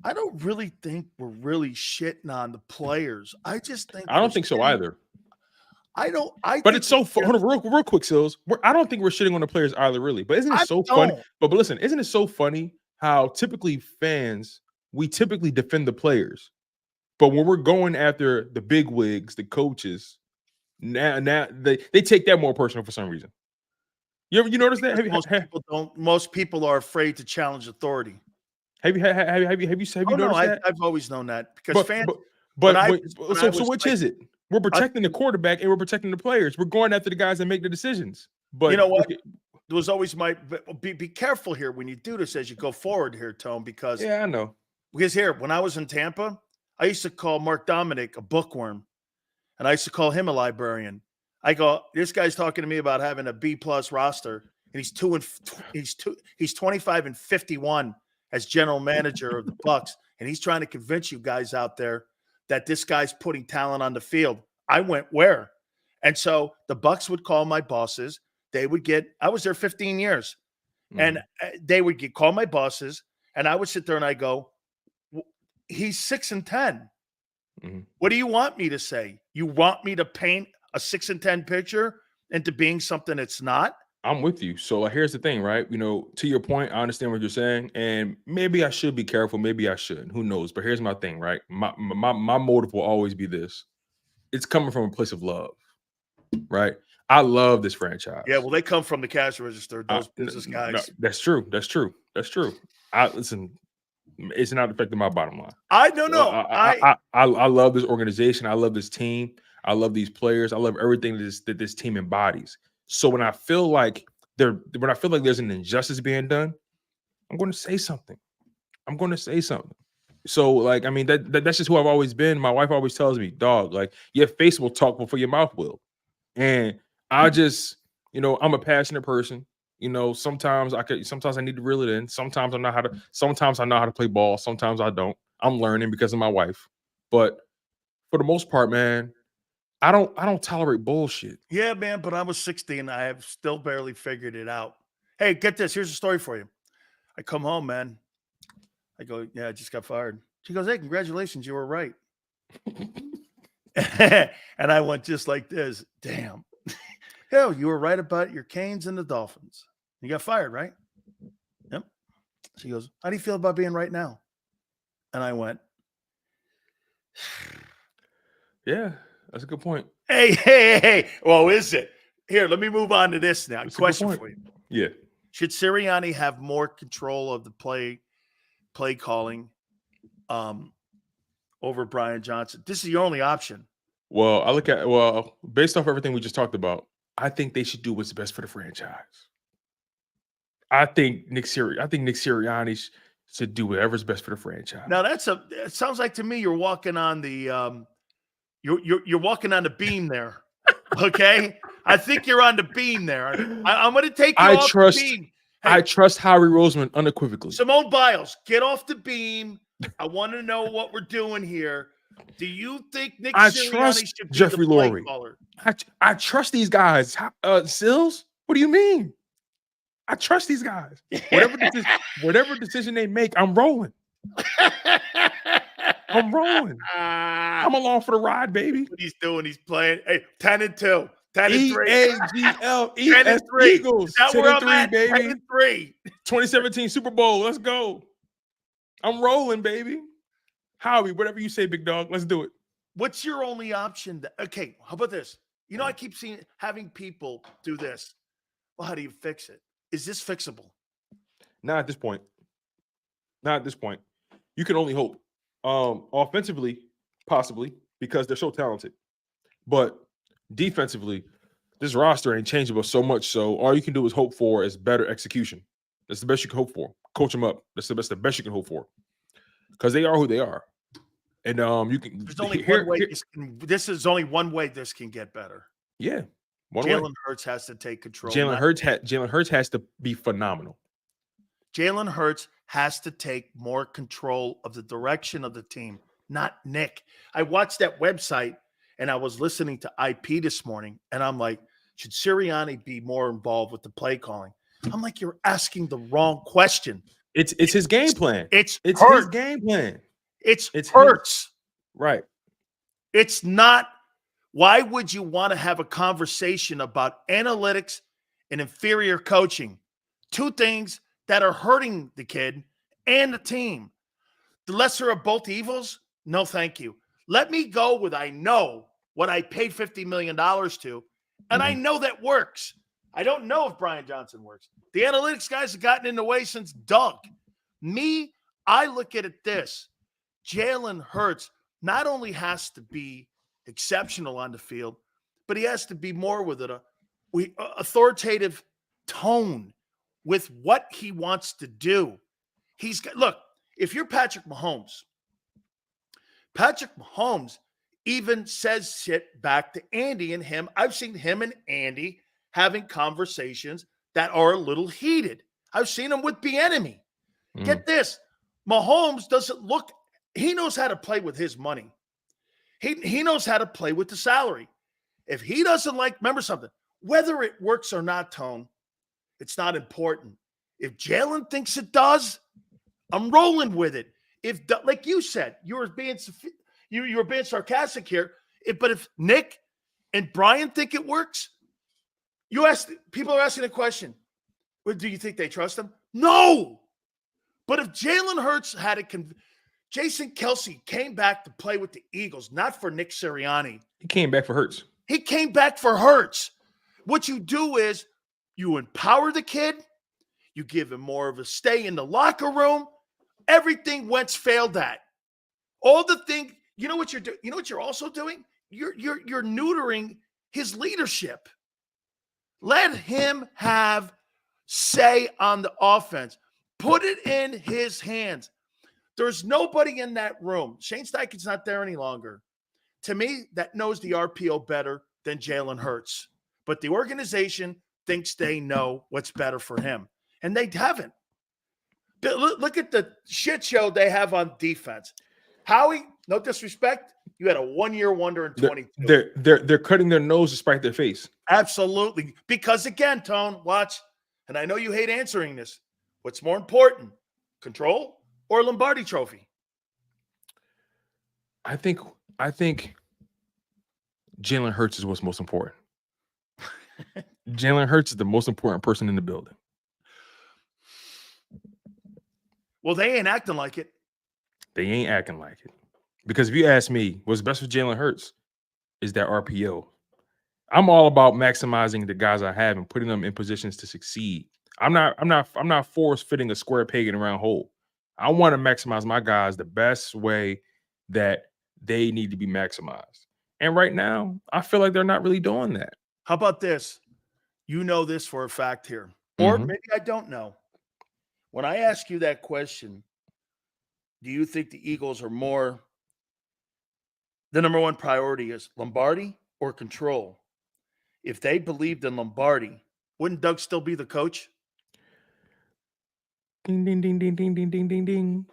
I don't really think we're really shitting on the players. I just think I don't think so either. But it's so hold on, real quick, Sills. I don't think we're shitting on the players either, really. But isn't it so funny? But listen, isn't it so funny how typically fans we typically defend the players, but when we're going after the big wigs, the coaches, now they take that more personal for some reason. You notice that? Most people are afraid to challenge authority. Have you noticed that? I've always known that because fans. So which is it? We're protecting the quarterback and we're protecting the players. We're going after the guys that make the decisions. But you know what? There was always be careful here when you do this as you go forward here, Tone, because I know. Because here, when I was in Tampa, I used to call Mark Dominic a bookworm, and I used to call him a librarian. I go, this guy's talking to me about having a B+ roster, and he's 25-51 as general manager of the Bucks, and he's trying to convince you guys out there that this guy's putting talent on the field. I went where? And so the Bucks would call my bosses. They would I was there 15 years, and they would call my bosses, and I would sit there and I go, he's 6-10. What do you want me to say? You want me to paint a 6-10 picture into being something it's not? I'm with you. So here's the thing, right? To your point, I understand what you're saying, and maybe I should be careful. Maybe I shouldn't. Who knows? But here's my thing, right? My motive will always be this: it's coming from a place of love, right? I love this franchise. Yeah, well, they come from the cash register. Those business guys. No, that's true. Listen. It's not affecting my bottom line. I don't know. I love this organization. I love this team. I love these players. I love everything that this team embodies. So when I feel like there's an injustice being done, I'm going to say something. So that's just who I've always been. My wife always tells me, dog, your face will talk before your mouth will. And I just, I'm a passionate person. Sometimes I need to reel it in. Sometimes I know how to play ball. Sometimes I don't. I'm learning because of my wife. But for the most part, man, I don't tolerate bullshit. Yeah, man, but I was 60 and I have still barely figured it out. Hey, get this. Here's a story for you. I come home, man. I go, yeah, I just got fired. She goes, hey, congratulations. You were right. And I went just like this. Damn. Hell, you were right about your Canes and the Dolphins. You got fired, right? Yep. She goes, how do you feel about being right now? And I went, yeah, that's a good point. Hey. Well, is it? Here, let me move on to this now. That's question for you. Yeah. Should Sirianni have more control of the play calling over Brian Johnson? This is the only option. Well, based off everything we just talked about, I think they should do what's best for the franchise. I think Nick Sirianni should do whatever's best for the franchise. Now it sounds like to me you're walking on the you're walking on the beam there. Okay? I think you're on the beam there. I'm going to take you I off trust the beam. I trust Howie Roseman unequivocally. Simone Biles, get off the beam. I want to know what we're doing here. Do you think Nick I Sirianni trust should be Jeffrey the play Lurie. caller? I trust these guys. Sills, what do you mean? I trust these guys. Whatever decision they make, I'm rolling. I'm rolling. I'm along for the ride, baby. What he's doing, he's playing. Hey, 10-2, 10-3. EAGLES 10-3. Eagles. Is that where I'm 10-3, at? baby. 10-3. 2017 Super Bowl. Let's go. I'm rolling, baby. Howie, whatever you say, big dog. Let's do it. What's your only option? Okay, how about this? You know, I keep having people do this. Well, how do you fix it? Is this fixable? Not at this point. Not at this point. You can only hope. Offensively, possibly, because they're so talented. But defensively, this roster ain't changeable so much. So all you can do is hope for is better execution. That's the best you can hope for. Coach them up. That's the best you can hope for. Because they are who they are. And you can. There's only one way. This is only one way this can get better. Yeah. Jalen Hurts has to take control. Jalen Hurts has to be phenomenal. Jalen Hurts has to take more control of the direction of the team, not Nick. I watched that website and I was listening to IP this morning, and I'm like, should Sirianni be more involved with the play calling? I'm like, you're asking the wrong question. It's his game plan. It's his game plan. It's Hurts. Right. It's not. Why would you want to have a conversation about analytics and inferior coaching? Two things that are hurting the kid and the team. The lesser of both evils? No, thank you. Let me go with I know what I paid $50 million to, and I know that works. I don't know if Brian Johnson works. The analytics guys have gotten in the way since Doug. I look at it this. Jalen Hurts not only has to be exceptional on the field, but he has to be more with an authoritative tone with what he wants to do. Look, if you're Patrick Mahomes even says shit back to Andy and him. I've seen him and Andy having conversations that are a little heated. I've seen him with Bieniemy. Get this. Mahomes doesn't look, he knows how to play with his money. He knows how to play with the salary. If he doesn't remember something, whether it works or not, Tone, it's not important. If Jalen thinks it does, I'm rolling with it. Like you said, you were being sarcastic here. But if Nick and Brian think it works, people are asking a question. Well, do you think they trust him? No. But if Jalen Hurts Jason Kelce came back to play with the Eagles, not for Nick Sirianni. He came back for Hurts. He came back for Hurts. What you do is you empower the kid. You give him more of a stay in the locker room. Everything Wentz failed at. All the things, you know what you're doing? You know what you're also doing? You're neutering his leadership. Let him have say on the offense. Put it in his hands. There's nobody in that room. Shane Steichen's not there any longer. To me, that knows the RPO better than Jalen Hurts. But the organization thinks they know what's better for him. And they haven't. Look at the shit show they have on defense. Howie, no disrespect, you had a one-year wonder in 22. They're cutting their nose despite their face. Absolutely. Because again, Tone, watch, and I know you hate answering this. What's more important, control or Lombardi Trophy? I think Jalen Hurts is what's most important. Jalen Hurts is the most important person in the building. Well, they ain't acting like it. They ain't acting like it. Because if you ask me, what's best for Jalen Hurts is that RPO. I'm all about maximizing the guys I have and putting them in positions to succeed. I'm not force fitting a square peg in a round hole. I want to maximize my guys the best way that they need to be maximized. And right now, I feel like they're not really doing that. How about this? You know this for a fact here. Or maybe I don't know. When I ask you that question, do you think the Eagles are more, the number one priority is Lombardi or control? if they believed in Lombardi, wouldn't Doug still be the coach? Ding, ding, ding, ding, ding, ding, ding, ding, ding.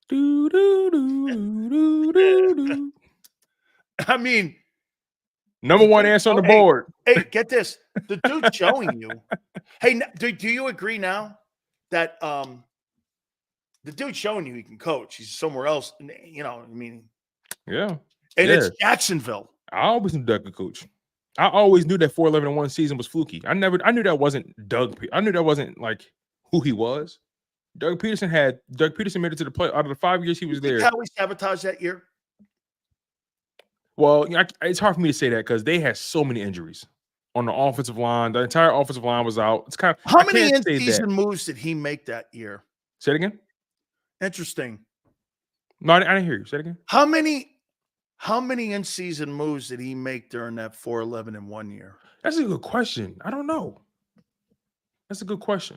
Do, do, do, do, do, do. I mean, Number one answer on the board. Hey, get this. The dude's showing you. Hey, do you agree now that the dude's showing you he can coach? He's somewhere else. You know, I mean, yeah. And it's Jacksonville. I always knew Doug could coach. I always knew that 4-11-1 season was fluky. I knew that wasn't Doug. I knew that wasn't like who he was. Doug Peterson made it to the play out of the 5 years he was there. How we sabotaged that year? Well, it's hard for me to say that because they had so many injuries on the offensive line. The entire offensive line was out. It's kind of how many in-season moves did he make that year? Say it again. Interesting. No, I didn't hear you. Say it again. How many in-season moves did he make during that 4-11-1 year? That's a good question. I don't know. That's a good question.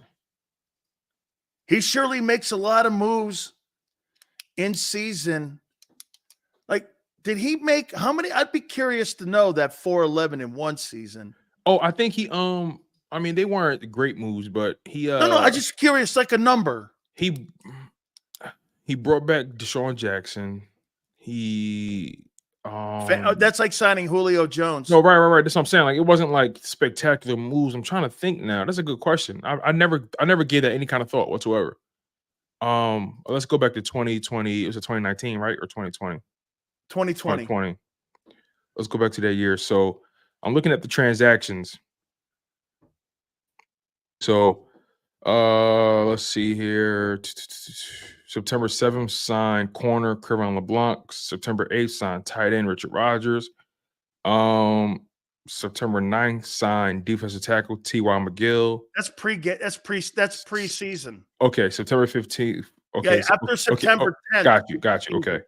He surely makes a lot of moves in season. Like, did he make how many? I'd be curious to know that 4-11-1 season. Oh, I think he I mean, they weren't great moves, but he No, I'm just curious, like a number. He brought back Deshaun Jackson. He that's like signing Julio Jones. No, right. That's what I'm saying. Like, it wasn't like spectacular moves. I'm trying to think now. That's a good question. I never gave that any kind of thought whatsoever. Let's go back to 2020. It was 2019, right? Or 2020? 2020. Let's go back to that year. So I'm looking at the transactions. So let's see here. September 7th, signed corner Kevin LeBlanc. September 8th, signed tight end Richard Rodgers. September 9th, signed defensive tackle T.Y. McGill. That's preseason. Okay, September 15th. Okay, yeah, after September 10th. Got you. Okay.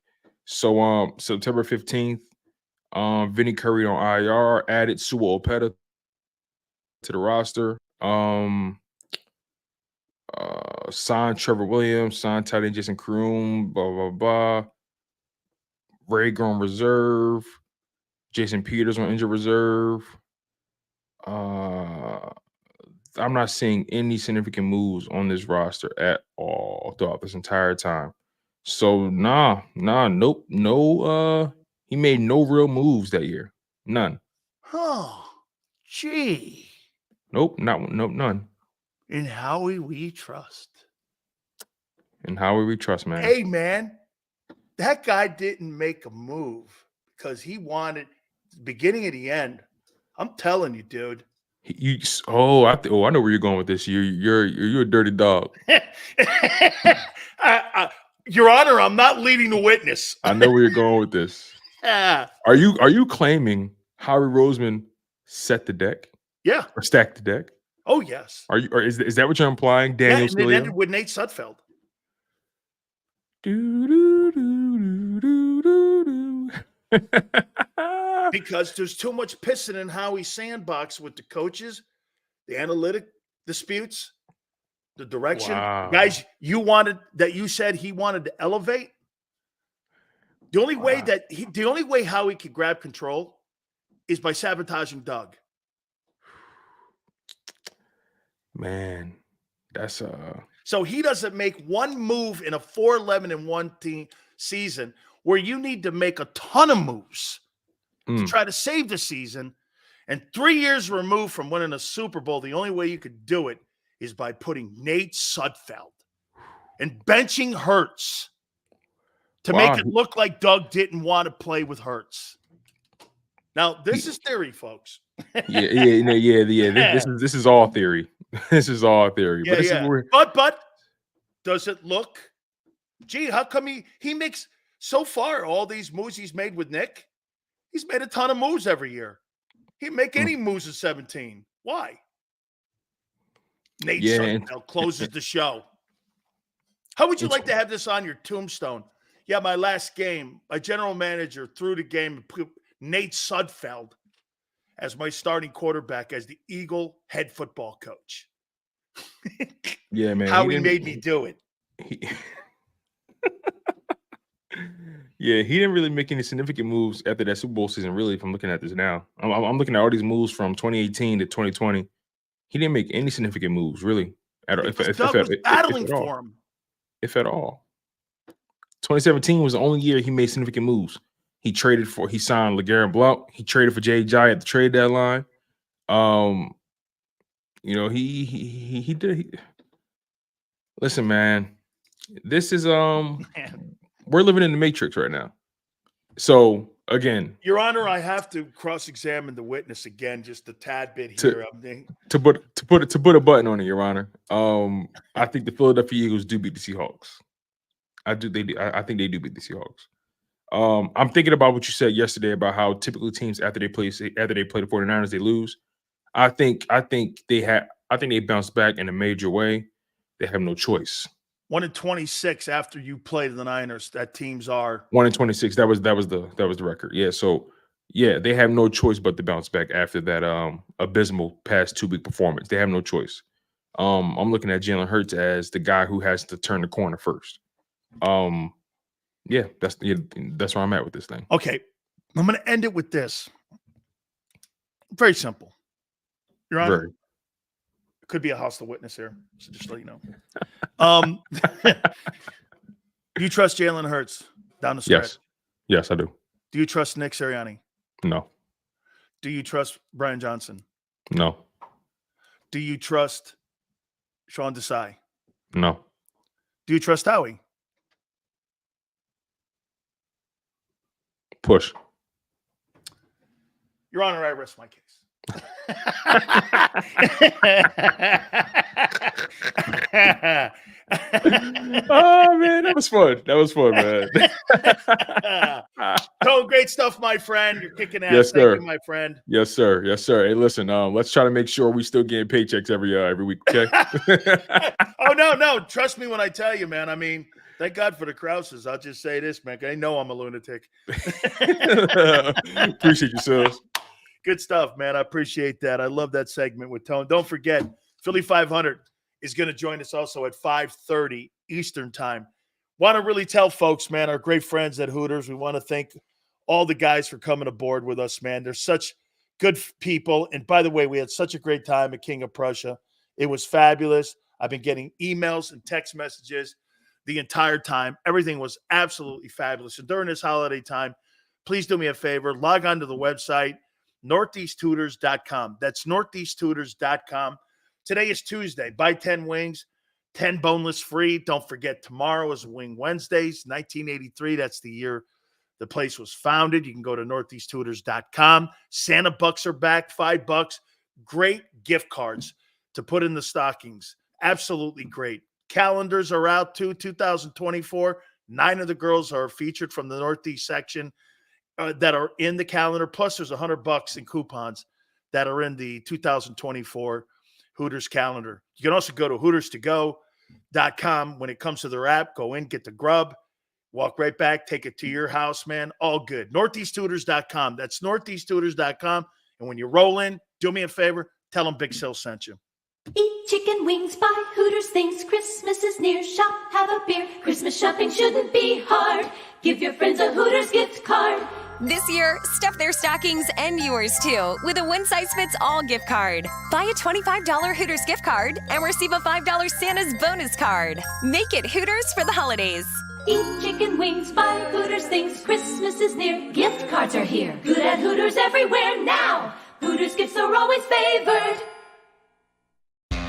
So September 15th, Vinny Curry on IR, added Sua Opeta to the roster. Signed Trevor Williams, signed tight end Jason Kroom, blah, blah, blah. Ray on reserve. Jason Peters on injured reserve. I'm not seeing any significant moves on this roster at all throughout this entire time. So nope. No, he made no real moves that year. None. Oh, gee. Nope, none. In Howie we trust. In Howie we trust, man. Hey, man, that guy didn't make a move because he wanted the beginning and the end. I'm telling you, dude. I know where you're going with this. You're a dirty dog. Your Honor, I'm not leading the witness. I know where you're going with this. Are you claiming Howie Roseman set the deck? Yeah. Or stacked the deck? Oh, yes. Are you? Or is that what you're implying, Daniel? Yeah, and it ended with Nate Sudfeld. Because there's too much pissing in Howie's sandbox with the coaches, the analytic disputes, the direction. Wow. Guys, you said he wanted to elevate. The only way Howie could grab control is by sabotaging Doug. Man, that's So he doesn't make one move in a 4-11-1 team season where you need to make a ton of moves to try to save the season. And 3 years removed from winning a Super Bowl, the only way you could do it is by putting Nate Sudfeld and benching Hurts to make it look like Doug didn't want to play with Hurts. Now, this is theory, folks. Yeah. This is all theory. This is all theory. But does it look? Gee, how come he makes so far all these moves he's made with Nick? He's made a ton of moves every year. He didn't make any moves in 17. Why? Nate Sudfeld closes the show. How would you like to have this on your tombstone? Yeah, my last game, my general manager threw the game and put Nate Sudfeld as my starting quarterback as the Eagle head football coach. Yeah, man. How he made me do it. Yeah, he didn't really make any significant moves after that Super Bowl season, really, if I'm looking at this now. I'm looking at all these moves from 2018 to 2020. He didn't make any significant moves, really, at all, Doug was battling at all. for him. If at all. 2017 was the only year he made significant moves. He signed LeGarrette Blount. He traded for Jay at the trade deadline. You know, he did. Listen, man, this is we're living in the Matrix right now. So again, Your Honor, I have to cross-examine the witness again, just a tad bit here. To put a button on it, Your Honor. I think the Philadelphia Eagles do beat the Seahawks. I think they do beat the Seahawks. I'm thinking about what you said yesterday about how typically teams after they play the 49ers, they lose. I think they bounce back in a major way. They have no choice. 1-26 after you play the Niners. That teams are 1-26. That was the record. Yeah. So yeah, they have no choice but to bounce back after that abysmal past 2-week performance. They have no choice. I'm looking at Jalen Hurts as the guy who has to turn the corner first. Yeah, that's where I'm at with this thing. Okay. I'm going to end it with this. Very simple. Your Honor, it could be a hostile witness here, so just let you know. Do you trust Jalen Hurts down the stretch? Yes, I do. Do you trust Nick Sirianni? No. Do you trust Brian Johnson? No. Do you trust Sean Desai? No. Do you trust Howie? Push. Your Honor, I rest my case. Oh man, that was fun. Man. Tone, great stuff, my friend. You're kicking ass. Yes, sir. Thank you, my friend. Yes, sir. Hey, listen. Let's try to make sure we still getting paychecks every week. Okay. Oh no. Trust me when I tell you, man. I mean, thank God for the Krauses. I'll just say this, man. They know I'm a lunatic. Appreciate you, Sileo. Good stuff, man. I appreciate that. I love that segment with Tone. Don't forget, Philly 500 is going to join us also at 5:30 Eastern time. Want to really tell folks, man, our great friends at Hooters, we want to thank all the guys for coming aboard with us, man. They're such good people. And by the way, we had such a great time at King of Prussia. It was fabulous. I've been getting emails and text messages the entire time. Everything was absolutely fabulous. And during this holiday time, please do me a favor. Log on to the website, northeasthooters.com. That's northeasthooters.com. Today is Tuesday. Buy 10 wings, 10 boneless free. Don't forget, tomorrow is Wing Wednesdays, 1983. That's the year the place was founded. You can go to northeasthooters.com. Santa bucks are back, $5. Great gift cards to put in the stockings. Absolutely great. Calendars are out too, 2024. 9 of the girls are featured from the Northeast section that are in the calendar. Plus, there's $100 in coupons that are in the 2024 Hooters calendar. You can also go to HootersToGo.com. When it comes to their app, go in, get the grub, walk right back, take it to your house, man. All good. NortheastHooters.com. That's NortheastHooters.com. And when you roll in, do me a favor, tell them Big Sil sent you. Eat chicken wings, buy Hooters things. Christmas is near. Shop, have a beer. Christmas shopping shouldn't be hard. Give your friends a Hooters gift card. This year, stuff their stockings and yours too with a one-size-fits-all gift card. Buy a $25 Hooters gift card and receive a $5 Santa's bonus card. Make it Hooters for the holidays. Eat chicken wings, buy Hooters things. Christmas is near. Gift cards are here. Good at Hooters everywhere now. Hooters gifts are always favored.